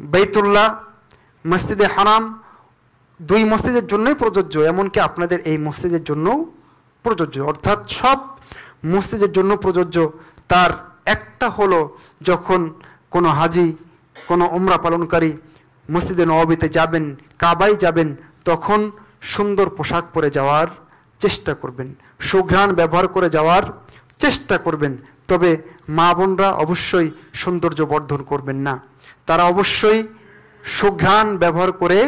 বাইতুল্লাহ, মসজিদে হারাম, দুই মসজিদের জন্যই প্রযোজ্য, এমনকি আপনাদের এই মসজিদের জন্যও প্রযোজ্য, অর্থাৎ সব মসজিদের জন্য প্রযোজ্য। তার একটা হলো, যখন কোনো হাজি, কোনো উমরা পালনকারী মসজিদে নববীতে যাবেন, কাবায় যাবেন, তখন সুন্দর পোশাক পরে যাওয়ার চেষ্টা করবেন, সুঘ্রাণ ব্যবহার করে যাওয়ার চেষ্টা করবেন। তবে মা বোনরা অবশ্যই সৌন্দর্য বর্ধন করবেন না, তারা অবশ্যই সুঘ্রাণ ব্যবহার করে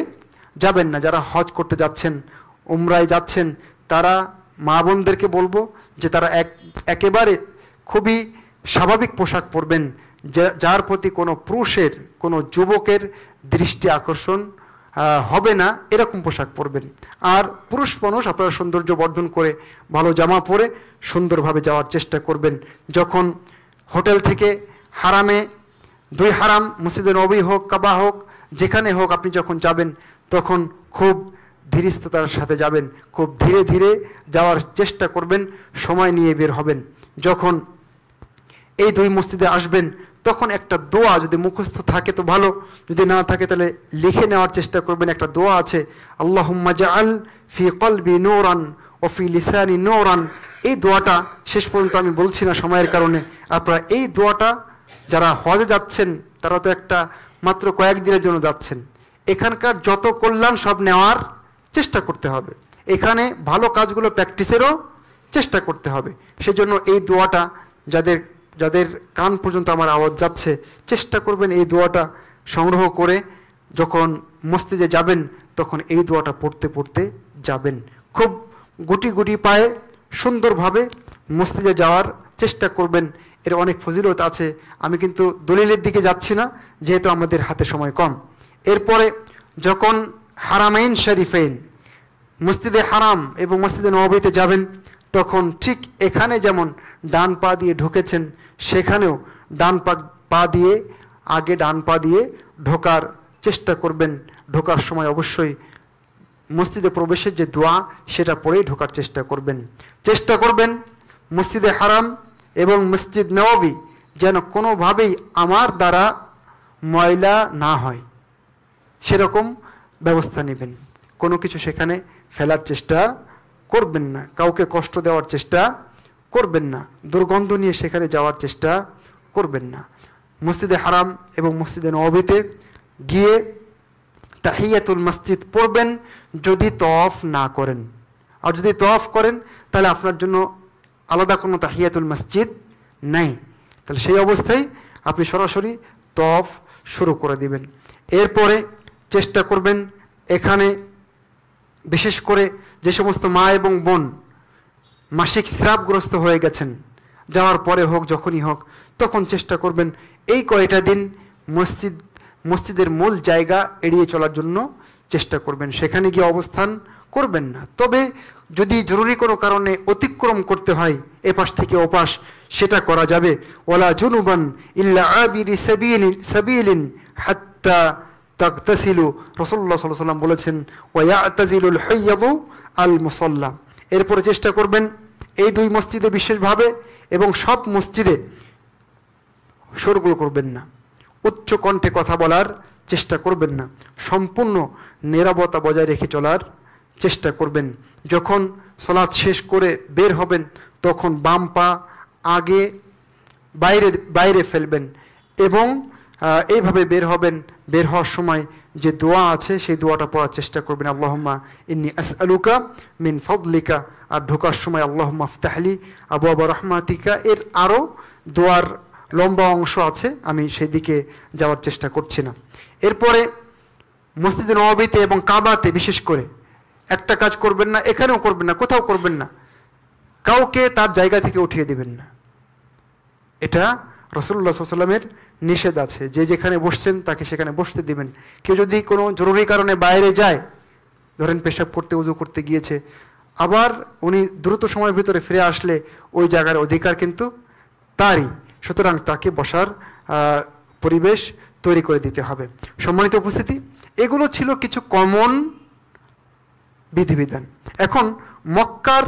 যাবেন না। যারা হজ করতে যাচ্ছেন, উমরায় যাচ্ছেন, তারা মা বোনদেরকে বলবো যে তারা একেবারে খুবই স্বাভাবিক পোশাক পরবেন, যার প্রতি কোনো পুরুষের, কোনো যুবকের দৃষ্টি আকর্ষণ হবে না, এরকম পোশাক পরবেন। আর পুরুষ মানুষ আপনারা সৌন্দর্য বর্ধন করে ভালো জামা পরে সুন্দরভাবে যাওয়ার চেষ্টা করবেন। যখন হোটেল থেকে হারামে, দুই হারাম মসজিদে নবী হোক, কাবা হোক, যেখানে হোক আপনি যখন যাবেন, তখন খুব ধীরস্থতার সাথে যাবেন, খুব ধীরে ধীরে যাওয়ার চেষ্টা করবেন, সময় নিয়ে বের হবেন। যখন এই দুই মসজিদে আসবেন, তখন একটা দোয়া যদি মুখস্থ থাকে তো ভালো, যদি না থাকে তাহলে লিখে নেওয়ার চেষ্টা করবেন। একটা দোয়া আছে, আল্লাহুম্মা জাআল ফি কলবি নূরান ওয়া ফি লিসানি নূরান। এই দোয়াটা শেষ পর্যন্ত আমি বলছি না সময়ের কারণে। আপনারা এই দোয়াটা, যারা হজে যাচ্ছেন তারা তো একটা মাত্র কয়েকদিনের জন্য যাচ্ছেন, এখানকার যত কল্যাণ সব নেওয়ার চেষ্টা করতে হবে, এখানে ভালো কাজগুলো প্র্যাকটিসেরও চেষ্টা করতে হবে। সেজন্য এই দোয়াটা যাদের কান পর্যন্ত আমার আওয়াজ যাচ্ছে, চেষ্টা করবেন এই দোয়াটা সংগ্রহ করে যখন মসজিদে যাবেন তখন এই দোয়াটা পড়তে পড়তে যাবেন। খুব গুটি গুটি পায়ে সুন্দরভাবে মসজিদে যাওয়ার চেষ্টা করবেন। এর অনেক ফজিলত আছে, আমি কিন্তু দলিলের দিকে যাচ্ছি না যেহেতু আমাদের হাতে সময় কম। এরপরে যখন হারামাইন শরীফাইন, মসজিদে হারাম এবং মসজিদে নববীতে যাবেন, তখন ঠিক এখানে যেমন ডান পা দিয়ে ঢুকেছেন, সেখানেও ডান পা দিয়ে, আগে ডান পা দিয়ে ঢোকার চেষ্টা করবেন। ঢোকার সময় অবশ্যই মসজিদে প্রবেশের যে দোয়া সেটা পড়েই ঢোকার চেষ্টা করবেন। মসজিদে হারাম এবং মসজিদ নববী যেন কোনোভাবেই আমার দ্বারা ময়লা না হয় সেরকম ব্যবস্থা নেবেন। কোনো কিছু সেখানে ফেলার চেষ্টা করবেন না, কাউকে কষ্ট দেওয়ার চেষ্টা করবেন না, দুর্গন্ধ নিয়ে সেখানে যাওয়ার চেষ্টা করবেন না। মসজিদে হারাম এবং মসজিদে নববীতে গিয়ে তাহিয়াতুল মসজিদ পড়বেন যদি তওয়াফ না করেন। আর যদি তওয়াফ করেন তাহলে আপনার জন্য আলাদা কোনো তাহিয়াতুল মসজিদ নাই, তাহলে সেই অবস্থায় আপনি সরাসরি তওয়াফ শুরু করে দিবেন। এরপরে চেষ্টা করবেন এখানে বিশেষ করে যে সমস্ত মা এবং বোন মাসিক স্রাবগ্রস্ত হয়ে গেছেন, যাওয়ার পরে হোক যখনই হোক, তখন চেষ্টা করবেন এই কয়টা দিন মসজিদের মূল জায়গা এড়িয়ে চলার জন্য চেষ্টা করবেন। সেখানে গিয়ে অবস্থান করবেন না। তবে যদি জরুরি কোনো কারণে অতিক্রম করতে হয় এপাশ থেকে ওপাশ, সেটা করা যাবে। ওয়ালা জুনুবান ইল্লা আবিরি সাবিলিন হাত্তা তাগতাসিলু, রাসূলুল্লাহ সাল্লাল্লাহু আলাইহি ওয়াসাল্লাম বলেছেন ওয়া ইয়াতাজিলুল হাইয়্যু আল মুসাল্লা। এরপরে চেষ্টা করবেন এই দুই মসজিদে বিশেষভাবে এবং সব মসজিদে শোরগোল করবেন না, উচ্চ কণ্ঠে কথা বলার চেষ্টা করবেন না, সম্পূর্ণ নীরবতা বজায় রেখে চলার চেষ্টা করবেন। যখন সালাত শেষ করে বের হবেন তখন বাম পা আগে বাইরে ফেলবেন এবং এইভাবে বের হবেন। বের হওয়ার সময় যে দোয়া আছে সেই দোয়াটা পড়ার চেষ্টা করবেন, আল্লাহুম্মা ইন্নী আসআলুকা মিন ফাদলিকা। আর ঢোকার সময় আল্লাহুম্মা আফতাহলি আবওয়াবা রাহমাতিকা। এর আরও দোয়ার লম্বা অংশ আছে, আমি সেই দিকে যাওয়ার চেষ্টা করছি না। এরপরে মসজিদে নববীতে এবং কাবাতে বিশেষ করে একটা কাজ করবেন না, এখানেও করবেন না, কোথাও করবেন না, কাউকে তার জায়গা থেকে উঠিয়ে দেবেন না। এটা রাসূলুল্লাহ সাল্লাল্লাহু আলাইহি ওয়াসাল্লামের নিষেধ আছে, যে যেখানে বসছেন তাকে সেখানে বসতে দিবেন। কেউ যদি কোনো জরুরি কারণে বাইরে যায়, ধরেন পেশাব করতে, উযু করতে গিয়েছে, আবার উনি দ্রুত সময়ের ভিতরে ফিরে আসলে ওই জায়গার অধিকার কিন্তু তারই, সুতরাং তাকে বসার পরিবেশ তৈরি করে দিতে হবে। সম্মানিত উপস্থিতি, এগুলো ছিল কিছু কমন বিধিবিধান। এখন মক্কার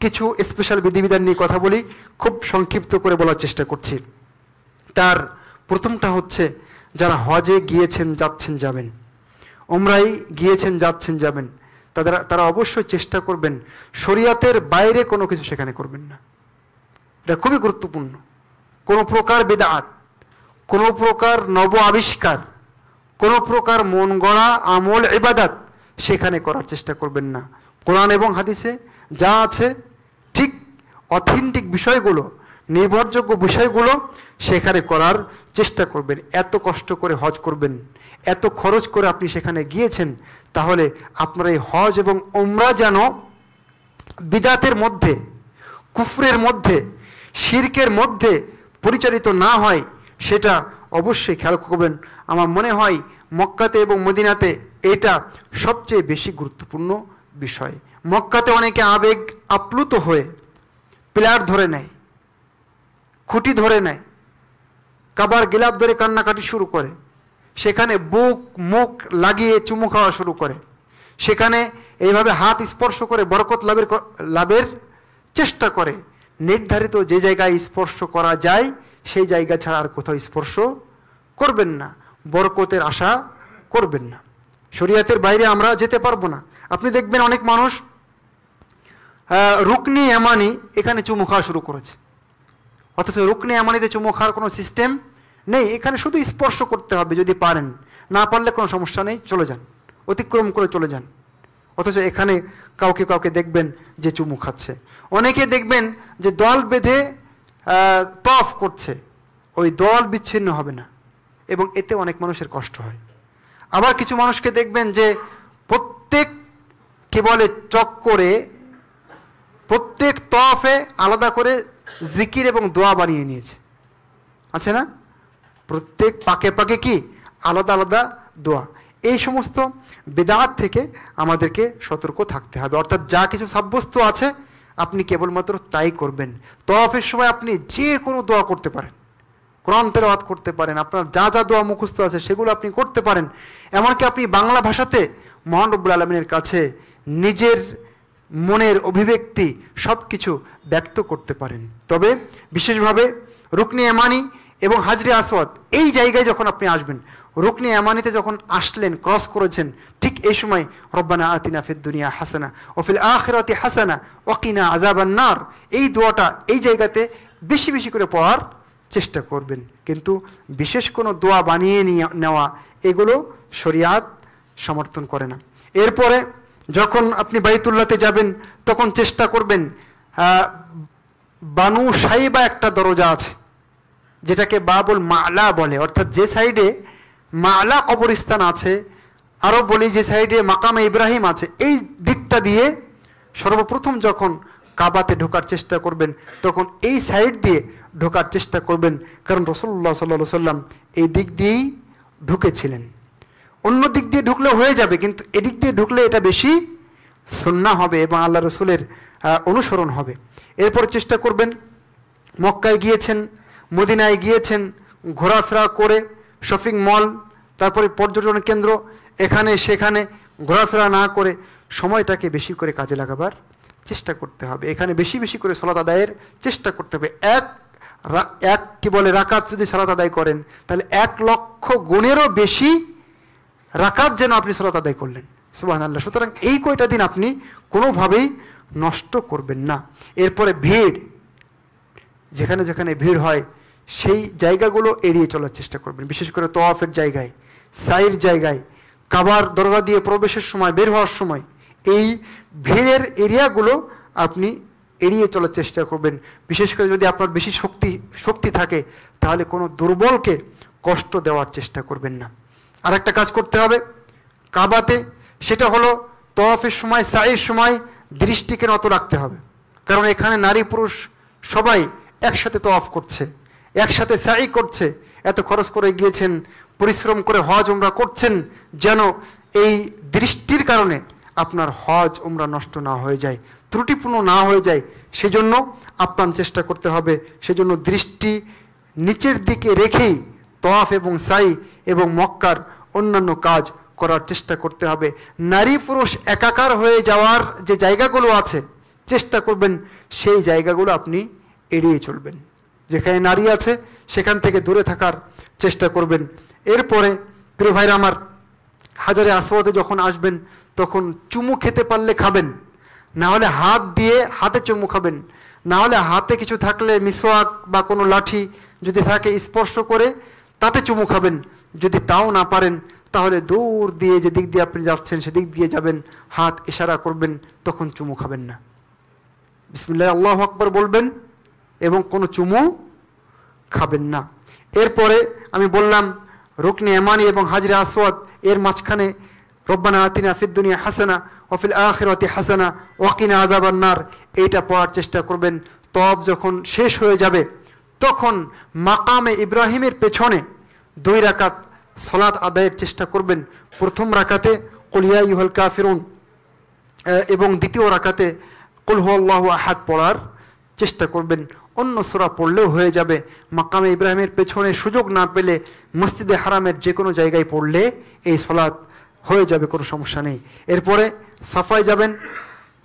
কিছু স্পেশাল বিধিবিধান নিয়ে কথা বলি, খুব সংক্ষিপ্ত করে বলার চেষ্টা করছি। তার প্রথমটা হচ্ছে, যারা হজে গিয়েছেন, যাচ্ছেন, যাবেন, উমরায় গিয়েছেন, যাচ্ছেন, যাবেন, তারা অবশ্যই চেষ্টা করবেন শরিয়াতের বাইরে কোনো কিছু সেখানে করবেন না। এটা খুবই গুরুত্বপূর্ণ। কোনো প্রকার বিদআত, কোনো প্রকার নব আবিষ্কার, কোনো প্রকার মন গড়া আমল ইবাদত সেখানে করার চেষ্টা করবেন না। কোরআন এবং হাদিসে যা আছে ঠিক অথেন্টিক বিষয়গুলো, নির্ভরযোগ্য বিষয়গুলো সেখানে করার চেষ্টা করবেন। এত কষ্ট করে হজ করবেন, এত খরচ করে আপনি সেখানে গিয়েছেন, তাহলে আপনার এই হজ এবং উমরা যেন বিদাতের মধ্যে, কুফরের মধ্যে, শিরকের মধ্যে পরিচালিত না হয়, সেটা অবশ্যই খেয়াল করবেন। আমার মনে হয় মক্কাতে এবং মদিনাতে এটা সবচেয়ে বেশি গুরুত্বপূর্ণ বিষয়। মক্কাতে অনেকে আবেগ আপ্লুত হয়ে পিলার ধরে নেয়, খুঁটি ধরে নেয়, কাবার গিলাফ ধরে কান্নাকাটি শুরু করে, সেখানে বুক মুখ লাগিয়ে চুমু খাওয়া শুরু করে, সেখানে এইভাবে হাত স্পর্শ করে বরকত লাভের চেষ্টা করে। নির্ধারিত যে জায়গায় স্পর্শ করা যায় সেই জায়গা ছাড়া আর কোথাও স্পর্শ করবেন না, বরকতের আশা করবেন না। শরিয়াতের বাইরে আমরা যেতে পারবো না। আপনি দেখবেন অনেক মানুষ রুকনি ইয়ামানি এখানে চুমু খাওয়া শুরু করেছে, অথচ রুকনি ইয়ামানিতে চুমু খাওয়ার কোনো সিস্টেম নেই। এখানে শুধু স্পর্শ করতে হবে, যদি পারেন, না পারলে কোনো সমস্যা নেই, চলে যান, অতিক্রম করে চলে যান। অথচ এখানে কাউকে দেখবেন যে চুমু খাচ্ছে। অনেকে দেখবেন যে দল বেঁধে তওয়াফ করছে, ওই দল বিচ্ছিন্ন হবে না এবং এতে অনেক মানুষের কষ্ট হয়। আবার কিছু মানুষকে দেখবেন যে প্রত্যেক কি বলে চক্করে, প্রত্যেক তওয়াফে আলাদা করে জিকির এবং দোয়া বানিয়ে নিয়েছে, আছে না? প্রত্যেক পাকে পাকে কি আলাদা আলাদা দোয়া। এই সমস্ত বিদআত থেকে আমাদেরকে সতর্ক থাকতে হবে। অর্থাৎ যা কিছু সাব্যস্ত আছে আপনি কেবলমাত্র তাই করবেন। তওয়াফের সময় আপনি যে কোনো দোয়া করতে পারেন, কোরআন তেলাওয়াত করতে পারেন, আপনার যা যা দোয়া মুখস্থ আছে সেগুলো আপনি করতে পারেন। এমনকি আপনি বাংলা ভাষাতে মহান রব্বুল আলামিনের কাছে নিজের মনের অভিব্যক্তি সব কিছু ব্যক্ত করতে পারেন। তবে বিশেষভাবে রুকনি ইয়ামানি এবং হাজরে আসওয়াদ এই জায়গায় যখন আপনি আসবেন, রুকনি ইয়ামানিতে যখন আসলেন, ক্রস করেছেন, ঠিক এই সময় রব্বানা আতিনা ফিদ দুনিয়া হাসানা ওয়া ফিল আখিরাতি হাসানা ওয়া কিনা আযাবান নার, এই দোয়াটা এই জায়গাতে বেশি বেশি করে পড়ার চেষ্টা করবেন। কিন্তু বিশেষ কোনো দোয়া বানিয়ে নেওয়া এগুলো শরিয়াত সমর্থন করে না। এরপরে যখন আপনি বাইতুল্লাহতে যাবেন তখন চেষ্টা করবেন, বানু সাইবা একটা দরজা আছে যেটাকে বাবুল মালা বলে, অর্থাৎ যে সাইডে মালা কবরস্থান আছে, আরও বলি যে সাইডে মাকামে ইব্রাহিম আছে, এই দিকটা দিয়ে সর্বপ্রথম যখন কাবাতে ঢোকার চেষ্টা করবেন তখন এই সাইড দিয়ে ঢোকার চেষ্টা করবেন, কারণ রাসূলুল্লাহ সাল্লাল্লাহু আলাইহি ওয়াসাল্লাম এই দিক দিয়েই ঢুকেছিলেন। অন্য দিক দিয়ে ঢুকলে হয়ে যাবে, কিন্তু এদিক দিয়ে ঢুকলে এটা বেশি সুন্নাহ হবে এবং আল্লাহ রসুলের অনুসরণ হবে। এরপর চেষ্টা করবেন, মক্কায় গিয়েছেন, মদিনায় গিয়েছেন, ঘোরাফেরা করে শপিং মল, তারপরে পর্যটন কেন্দ্র, এখানে সেখানে ঘোরাফেরা না করে সময়টাকে বেশি করে কাজে লাগাবার চেষ্টা করতে হবে। এখানে বেশি বেশি করে সালাত আদায়ের চেষ্টা করতে হবে। এক কি বলে রাকাত যদি সালাত আদায় করেন, তাহলে 1,00,000 গুণেরও বেশি রাকাত যেন আপনি সালাত আদায় করলেন। সুবহানাল্লাহ। সুতরাং এই কয়টা দিন আপনি কোনোভাবেই নষ্ট করবেন না। এরপরে ভিড়, যেখানে যেখানে ভিড় হয় সেই জায়গাগুলো এড়িয়ে চলার চেষ্টা করবেন, বিশেষ করে তওয়াফের জায়গায়, সাইর জায়গায়, কাবার দরজা দিয়ে প্রবেশের সময়, বের হওয়ার সময় এই ভিড়ের এরিয়াগুলো আপনি এড়িয়ে চলার চেষ্টা করবেন। বিশেষ করে যদি আপনার বেশি শক্তি থাকে তাহলে কোনো দুর্বলকে কষ্ট দেওয়ার চেষ্টা করবেন না। আর একটা কাজ করতে হবে কাবাতে, সেটা হলো তওয়াফের সময়, সাইর সময় দৃষ্টিকে নত রাখতে হবে। কারণ এখানে নারী পুরুষ সবাই একসাথে তওয়াফ করছে, একসাথে সাই করছে। এত খরচ করে গিয়েছেন, পরিশ্রম করে হজ উমরা করছেন, যেন এই দৃষ্টির কারণে আপনার হজ উমরা নষ্ট না হয়ে যায়, ত্রুটিপূর্ণ না হয়ে যায়। সেজন্য আপ্রাণ চেষ্টা করতে হবে। সেজন্য দৃষ্টি নিচের দিকে রেখেই তওয়াফ এবং সাই এবং মক্কার অন্যান্য কাজ করার চেষ্টা করতে হবে। নারী পুরুষ একাকার হয়ে যাওয়ার যে জায়গাগুলো আছে, চেষ্টা করবেন সেই জায়গাগুলো আপনি এড়িয়ে চলবেন। যেখানে নারী আছে সেখান থেকে দূরে থাকার চেষ্টা করবেন। এরপরে প্রিয় ভাইরা আমার, হাজারে আসওয়াদে যখন আসবেন তখন চুমু খেতে পারলে খাবেন, না হলে হাত দিয়ে হাতে চুমু খাবেন, না হলে হাতে কিছু থাকলে মিসওয়াক বা কোনো লাঠি যদি থাকে স্পর্শ করে তাতে চুমু খাবেন। যদি তাও না পারেন তাহলে দূর দিয়ে যে দিক দিয়ে আপনি যাচ্ছেন সেদিক দিয়ে যাবেন, হাত ইশারা করবেন, তখন চুমু খাবেন না। বিসমিল্লাহ আল্লাহু আকবার বলবেন এবং কোনো চুমু খাবেন না। এরপরে আমি বললাম রুকনে ইয়ামানি এবং হাজরে আসওয়াদ, এর মাঝখানে রব্বানা আতিনা ফিদ দুনিয়া হাসানা ওয়া ফিল আখিরাতি হাসানা ওয়া কিনা আযাবান নার, এইটা পড়ার চেষ্টা করবেন। তওয়াফ যখন শেষ হয়ে যাবে তখন মাকামে ইব্রাহিমের পেছনে 2 রাকাত সালাত আদায়ের চেষ্টা করবেন। প্রথম রাকাতে কুল ইয়া আইয়ুহাল কাফিরুন এবং দ্বিতীয় রাকাতে কুল হুয়াল্লাহু আহাদ পড়ার চেষ্টা করবেন। অন্য সূরা পড়লেও হয়ে যাবে। মাকামে ইব্রাহিমের পেছনে সুযোগ না পেলে মসজিদে হারামের যে কোনো জায়গায় পড়লে এই সালাত হয়ে যাবে, কোনো সমস্যা নেই। এরপরে সাফায় যাবেন,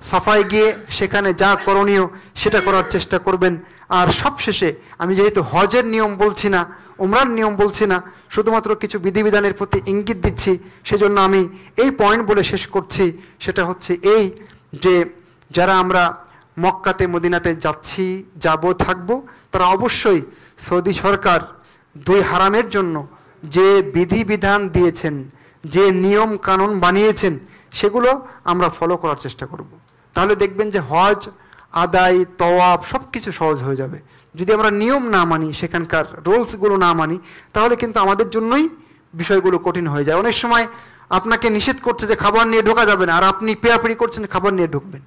সাফায় গিয়ে সেখানে যা করণীয় সেটা করার চেষ্টা করবেন। আর সবশেষে আমি যেহেতু হজের নিয়ম বলছি না, উমরার নিয়ম বলছি না, শুধুমাত্র কিছু বিধিবিধানের প্রতি ইঙ্গিত দিচ্ছি, সেজন্য আমি এই পয়েন্ট বলে শেষ করছি। সেটা হচ্ছে এই যে যারা আমরা মক্কাতে মদিনাতে যাচ্ছি, যাব, থাকব, তারা অবশ্যই সৌদি সরকার 2 হারামের জন্য যে বিধিবিধান দিয়েছেন, যে নিয়ম কানুন বানিয়েছেন, সেগুলো আমরা ফলো করার চেষ্টা করব। তাহলে দেখবেন যে হজ আদায়, তওয়াফ সব কিছু সহজ হয়ে যাবে। যদি আমরা নিয়ম না মানি, সেখানকার রুলসগুলো না মানি, তাহলে কিন্তু আমাদের জন্যই বিষয়গুলো কঠিন হয়ে যায়। অনেক সময় আপনাকে নিষেধ করছে যে খাবার নিয়ে ঢোকা যাবে না, আর আপনি পেয়াপিড়ি করছেন খাবার নিয়ে ঢুকবেন।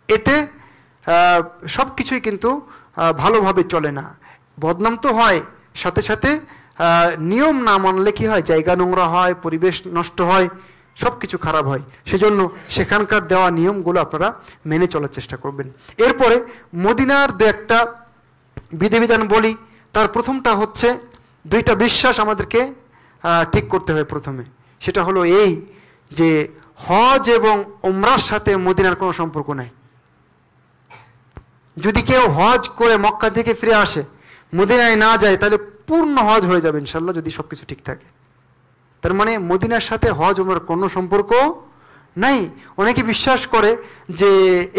এতে সব কিছুই কিন্তু ভালোভাবে চলে না, বদনাম তো হয়, সাথে সাথে নিয়ম না মানলে কি হয়, জায়গা নোংরা হয়, পরিবেশ নষ্ট হয়, সব কিছু খারাপ হয়। সেজন্য সেখানকার দেওয়া নিয়মগুলো আপনারা মেনে চলার চেষ্টা করবেন। এরপরে মদিনার 2-1টা বিধিবিধান বলি। তার প্রথমটা হচ্ছে 2টা বিশ্বাস আমাদেরকে ঠিক করতে হবে প্রথমে। সেটা হলো এই যে হজ এবং উমরার সাথে মদিনার কোনো সম্পর্ক নাই। যদি কেউ হজ করে মক্কা থেকে ফিরে আসে, মদিনায় না যায়, তাহলে পূর্ণ হজ হয়ে যাবে ইনশাল্লাহ, যদি সব কিছু ঠিক থাকে। তার মানে মদিনার সাথে হজ উমরার কোনো সম্পর্ক নাই। অনেকে বিশ্বাস করে যে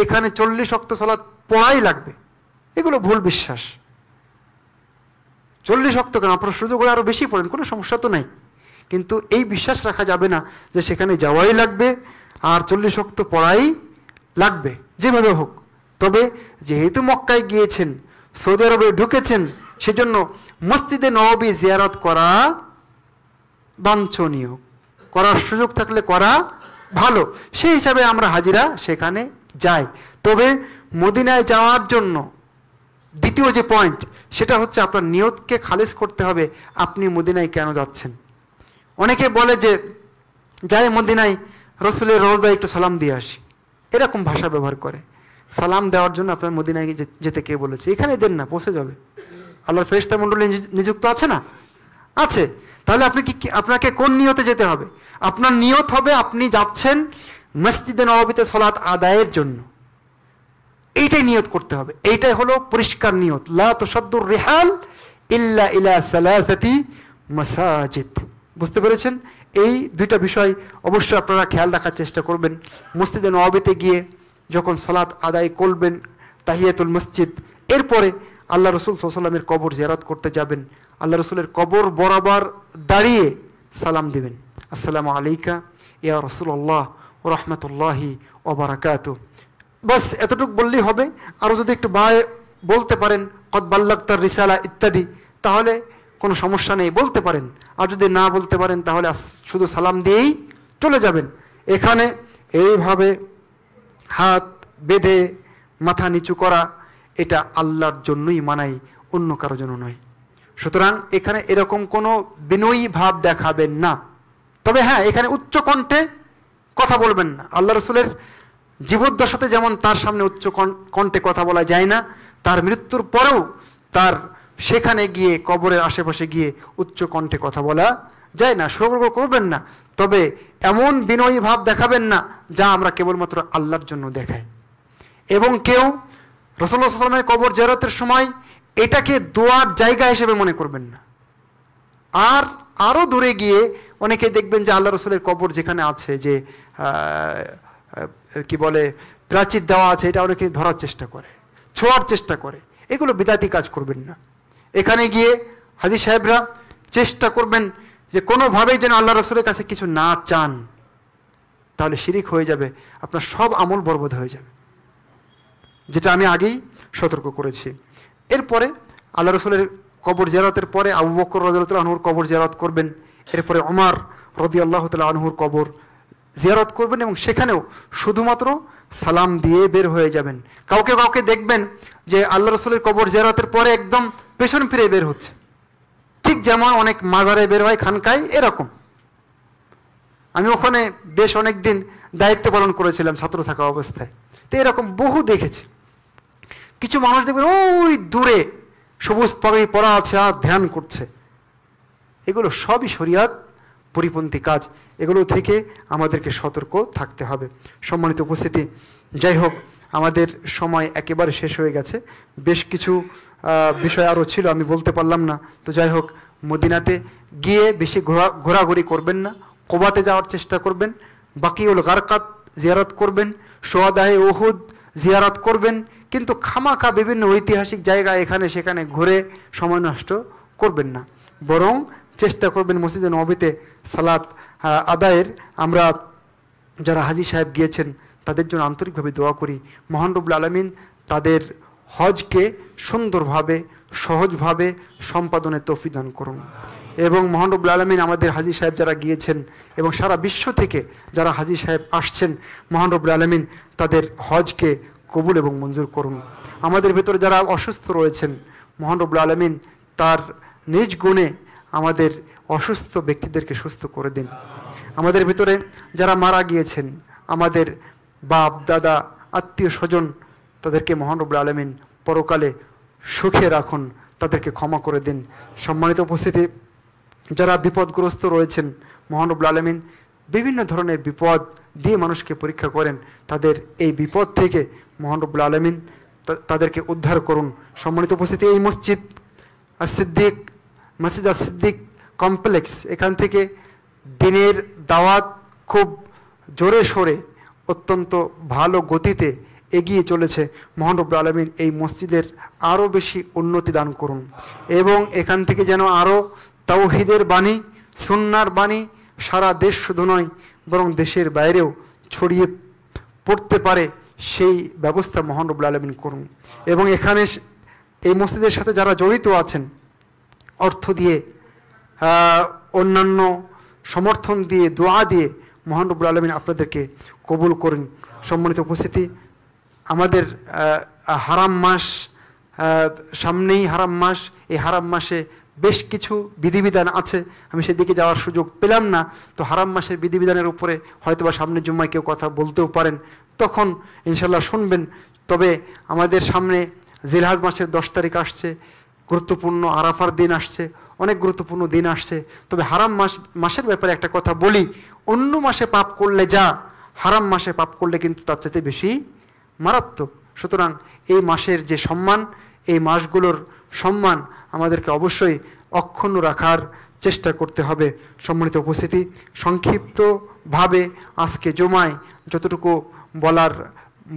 এখানে 40 ওয়াক্ত সালাত পড়াই লাগবে, এগুলো ভুল বিশ্বাস। 40 ওয়াক্ত কেন, আপনার সুযোগ হলে আরও বেশি পড়েন, কোনো সমস্যা তো নাই। কিন্তু এই বিশ্বাস রাখা যাবে না যে সেখানে যাওয়াই লাগবে আর 40 ওয়াক্ত পড়াই লাগবে, যেভাবে হোক। তবে যেহেতু মক্কায় গিয়েছেন, সৌদি আরবে ঢুকেছেন, সেজন্য মসজিদে নববী জিয়ারত করা বাঞ্ছনীয়, করার সুযোগ থাকলে করা ভালো। সেই হিসাবে আমরা হাজিরা সেখানে যাই। তবে মদিনায় যাওয়ার জন্য দ্বিতীয় যে পয়েন্ট, সেটা হচ্ছে আপনার নিয়তকে খালেস করতে হবে। আপনি মদিনায় কেন যাচ্ছেন? অনেকে বলে যে যাই মদিনায় রসুলের রওজায় একটু সালাম দিয়ে আসি, এরকম ভাষা ব্যবহার করে। সালাম দেওয়ার জন্য আপনার মদিনায় যেতে কে বলেছে? এখানে দেন না, পৌঁছে যাবে। আল্লাহর ফেরেশতা মণ্ডলী নিযুক্ত আছে না? আছে। তাহলে আপনাকে কোন নিয়তে যেতে হবে? আপনার নিয়ত হবে আপনি যাচ্ছেন মসজিদে নববীতে সালাত আদায়ের জন্য। এইটাই নিয়ত করতে হবে। এইটাই হলো পরিষ্কার নিয়ত। লা তুসাদ্দুর রিহাল ইল্লা ইলা সালাসাতি মাসাজিদ। বুঝতে পেরেছেন? এই দুইটা বিষয় অবশ্যই আপনারা খেয়াল রাখার চেষ্টা করবেন। মসজিদে নববীতে গিয়ে যখন সালাত আদায় করবেন, তাহিয়াতুল মসজিদ, এরপরে আল্লাহ রসুল সাল্লাল্লাহু আলাইহি ওয়াসাল্লামের কবর জিয়ারত করতে যাবেন। আল্লাহ রসুলের কবর বরাবর দাঁড়িয়ে সালাম দিবেন, আসসালামু আলাইকা ইয়া রাসূলুল্লাহ ওয়া রাহমাতুল্লাহি ওয়া বারাকাতুহু। বাস এতটুকু বললেই হবে। আরও যদি একটু বলতে পারেন কদ বাল্লাগতার রিসালা ইত্যাদি, তাহলে কোনো সমস্যা নেই, বলতে পারেন। আর যদি না বলতে পারেন তাহলে শুধু সালাম দিয়েই চলে যাবেন। এখানে এইভাবে হাত বেঁধে মাথা নিচু করা, এটা আল্লাহর জন্যই মানাই, অন্য কারোর জন্য নয়। সুতরাং এখানে এরকম কোনো বিনয়ী ভাব দেখাবেন না। তবে হ্যাঁ, এখানে উচ্চ কণ্ঠে কথা বলবেন না। আল্লাহ রসুলের জীবদ্দশাতে যেমন তার সামনে উচ্চ কণ্ঠে কথা বলা যায় না, তার মৃত্যুর পরেও তার সেখানে গিয়ে কবরের আশেপাশে গিয়ে উচ্চ কণ্ঠে কথা বলা যায় না। সতর্ক করবেন না। তবে এমন বিনয়ী ভাব দেখাবেন না যা আমরা কেবলমাত্র আল্লাহর জন্য দেখাই। এবং কেউ রাসূলুল্লাহ সাল্লাল্লাহু আলাইহি ওয়াসাল্লামের কবর জিয়ারতের সময় এটাকে দোয়ার জায়গা হিসেবে মনে করবেন না। আর আরও দূরে গিয়ে অনেকে দেখবেন যে আল্লাহ রসুলের কবর যেখানে আছে, যে কি বলে প্রাচীর দেওয়া আছে, এটা অনেকে ধরার চেষ্টা করে, ছোঁয়ার চেষ্টা করে। এগুলো বিদাতি কাজ করবেন না। এখানে গিয়ে হাজী সাহেবরা চেষ্টা করবেন যে কোনোভাবেই যেন আল্লাহ রসুলের কাছে কিছু না চান, তাহলে শিরিক হয়ে যাবে, আপনার সব আমল বরবাদ হয়ে যাবে, যেটা আমি আগেই সতর্ক করেছি। এরপরে আল্লাহ রসুলের কবর জিয়ারতের পরে আবু বকর রাদিয়াল্লাহু আনহুর কবর জিয়ারত করবেন। এরপরে ওমর রাদিয়াল্লাহু তাআলা আনহুর কবর জিয়ারত করবেন, এবং সেখানেও শুধুমাত্র সালাম দিয়ে বের হয়ে যাবেন। কাউকে কাউকে দেখবেন যে আল্লাহ রসুলের কবর জিয়ারতের পরে একদম পেছন ফিরে বের হচ্ছে, ঠিক যেমন অনেক মাজারে বের হয়, খানকায়, এরকম। আমি ওখানে বেশ অনেক দিন দায়িত্ব পালন করেছিলাম ছাত্র থাকা অবস্থায়, তো এরকম বহু দেখেছি। কিছু মানুষ দেখবেন ওই দূরে সবুজ পাগড়ি পরা আছে আর ধ্যান করছে। এগুলো সবই শরিয়াত পরিপন্থী কাজ। এগুলো থেকে আমাদেরকে সতর্ক থাকতে হবে। সম্মানিত উপস্থিতি, যাই হোক, আমাদের সময় একেবারে শেষ হয়ে গেছে। বেশ কিছু বিষয় আরও ছিল, আমি বলতে পারলাম না। তো যাই হোক, মদিনাতে গিয়ে বেশি ঘোরাঘুরি করবেন না, কোবাতে যাওয়ার চেষ্টা করবেন, বাকিউল গারকাত জিয়ারত করবেন, সোহাদায়ে উহুদ জিয়ারত করবেন, কিন্তু খামাখা বিভিন্ন ঐতিহাসিক জায়গা এখানে সেখানে ঘুরে সময় নষ্ট করবেন না। বরং চেষ্টা করবেন মসজিদে নববীতে সালাত আদায়ের। আমরা যারা হাজী সাহেব গিয়েছেন তাদের জন্য আন্তরিকভাবে দোয়া করি, মহান রব্বুল আলামিন তাদের হজকে সুন্দরভাবে সহজভাবে সম্পাদনের তৌফিক দান করুন। এবং মহান রব্বুল আলামিন আমাদের হাজী সাহেব যারা গিয়েছেন এবং সারা বিশ্ব থেকে যারা হাজী সাহেব আসছেন, মহান রব্বুল আলামিন তাদের হজকে কবুল এবং মঞ্জুর করুন। আমাদের ভিতরে যারা অসুস্থ রয়েছেন, মহান রব্বুল আলামিন তার নিজ গুণে আমাদের অসুস্থ ব্যক্তিদেরকে সুস্থ করে দিন। আমাদের ভিতরে যারা মারা গিয়েছেন, আমাদের বাপ দাদা আত্মীয় স্বজন, তাদেরকে মহান রব্বুল আলামিন পরকালে সুখে রাখুন, তাদেরকে ক্ষমা করে দিন। সম্মানিত উপস্থিতি, যারা বিপদগ্রস্ত রয়েছেন, মহান রব্বুল আলামিন বিভিন্ন ধরনের বিপদ দিয়ে মানুষকে পরীক্ষা করেন, তাদের এই বিপদ থেকে মহান রব্বুল আলামিন তাদেরকে উদ্ধার করুন। সম্মানিত উপস্থিতি, এই মসজিদ সিদ্দিক কমপ্লেক্স, এখান থেকে দিনের দাওয়াত খুব জোরে সোরে অত্যন্ত ভালো গতিতে এগিয়ে চলেছে। মহান রব্বুল আলামিন এই মসজিদের আরও বেশি উন্নতি দান করুন, এবং এখান থেকে যেন আরও তাওহীদের বাণী, সুন্নাহর বাণী সারা দেশ শুধু নয় বরং দেশের বাইরেও ছড়িয়ে পড়তে পারে, সেই ব্যবস্থা মহান রব্বুল আলামিন করুন। এবং এখানে এই মসজিদের সাথে যারা জড়িত আছেন, অর্থ দিয়ে, অন্যান্য সমর্থন দিয়ে, দোয়া দিয়ে, মহান রব্বুল আলামিন আপনাদেরকে কবুল করুন। সম্মানিত উপস্থিতি, আমাদের হারাম মাস সামনেই, হারাম মাস, এই হারাম মাসে বেশ কিছু বিধিবিধান আছে, আমি সেদিকে যাওয়ার সুযোগ পেলাম না। তো হারাম মাসের বিধিবিধানের উপরে হয়তোবা সামনের জুম্মায় কেউ কথা বলতেও পারেন, তখন ইনশাল্লাহ শুনবেন। তবে আমাদের সামনে জিলহজ মাসের 10 তারিখ আসছে, গুরুত্বপূর্ণ আরাফার দিন আসছে, অনেক গুরুত্বপূর্ণ দিন আসছে। তবে হারাম মাসের ব্যাপারে একটা কথা বলি, অন্য মাসে পাপ করলে যা, হারাম মাসে পাপ করলে কিন্তু তার চাইতে বেশি মারাত্মক। সুতরাং এই মাসের যে সম্মান, এই মাসগুলোর সম্মান আমাদেরকে অবশ্যই অক্ষুণ্ণ রাখার চেষ্টা করতে হবে। সম্মানিত উপস্থিতি, সংক্ষিপ্তভাবে আজকে জুমায় যতটুকু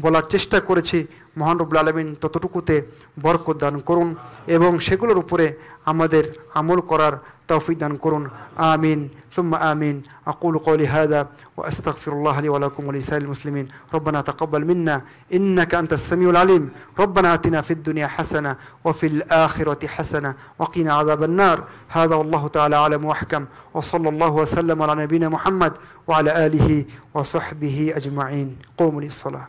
বলার চেষ্টা করেছি, মহান রব্বুল আলামিন ততটুকুতে বরকত দান করুন এবং সেগুলোর উপরে আমাদের আমল করার তৌফিক দান করুন। আমিন সুম্মা আমিন। আকুলু কওলি হাযা ওয়া আস্তাগফিরুল্লাহ লি ওয়া লাকুম ওয়া লিসাইরিল মুসলিমিন। রব্বানা তাকাব্বাল মিন্না ইন্নাকা আনতাস সামিউল আলিম। রব্বানা আতিনা ফিদ দুনিয়া হাসানা ওয়া ফিল আখিরাতি হাসানা ওয়া কিনা আযাবান নার। হাযা ওয়াল্লাহু তাআলা আ'লাম ওয়া আহকাম ওয়া সাল্লাল্লাহু ওয়া সাল্লাম আলা নাবিয়িনা মুহাম্মদ ওয়া আলা আলিহি ওয়া সাহবিহি আজমাইন। কুমু লিস-সালাহ।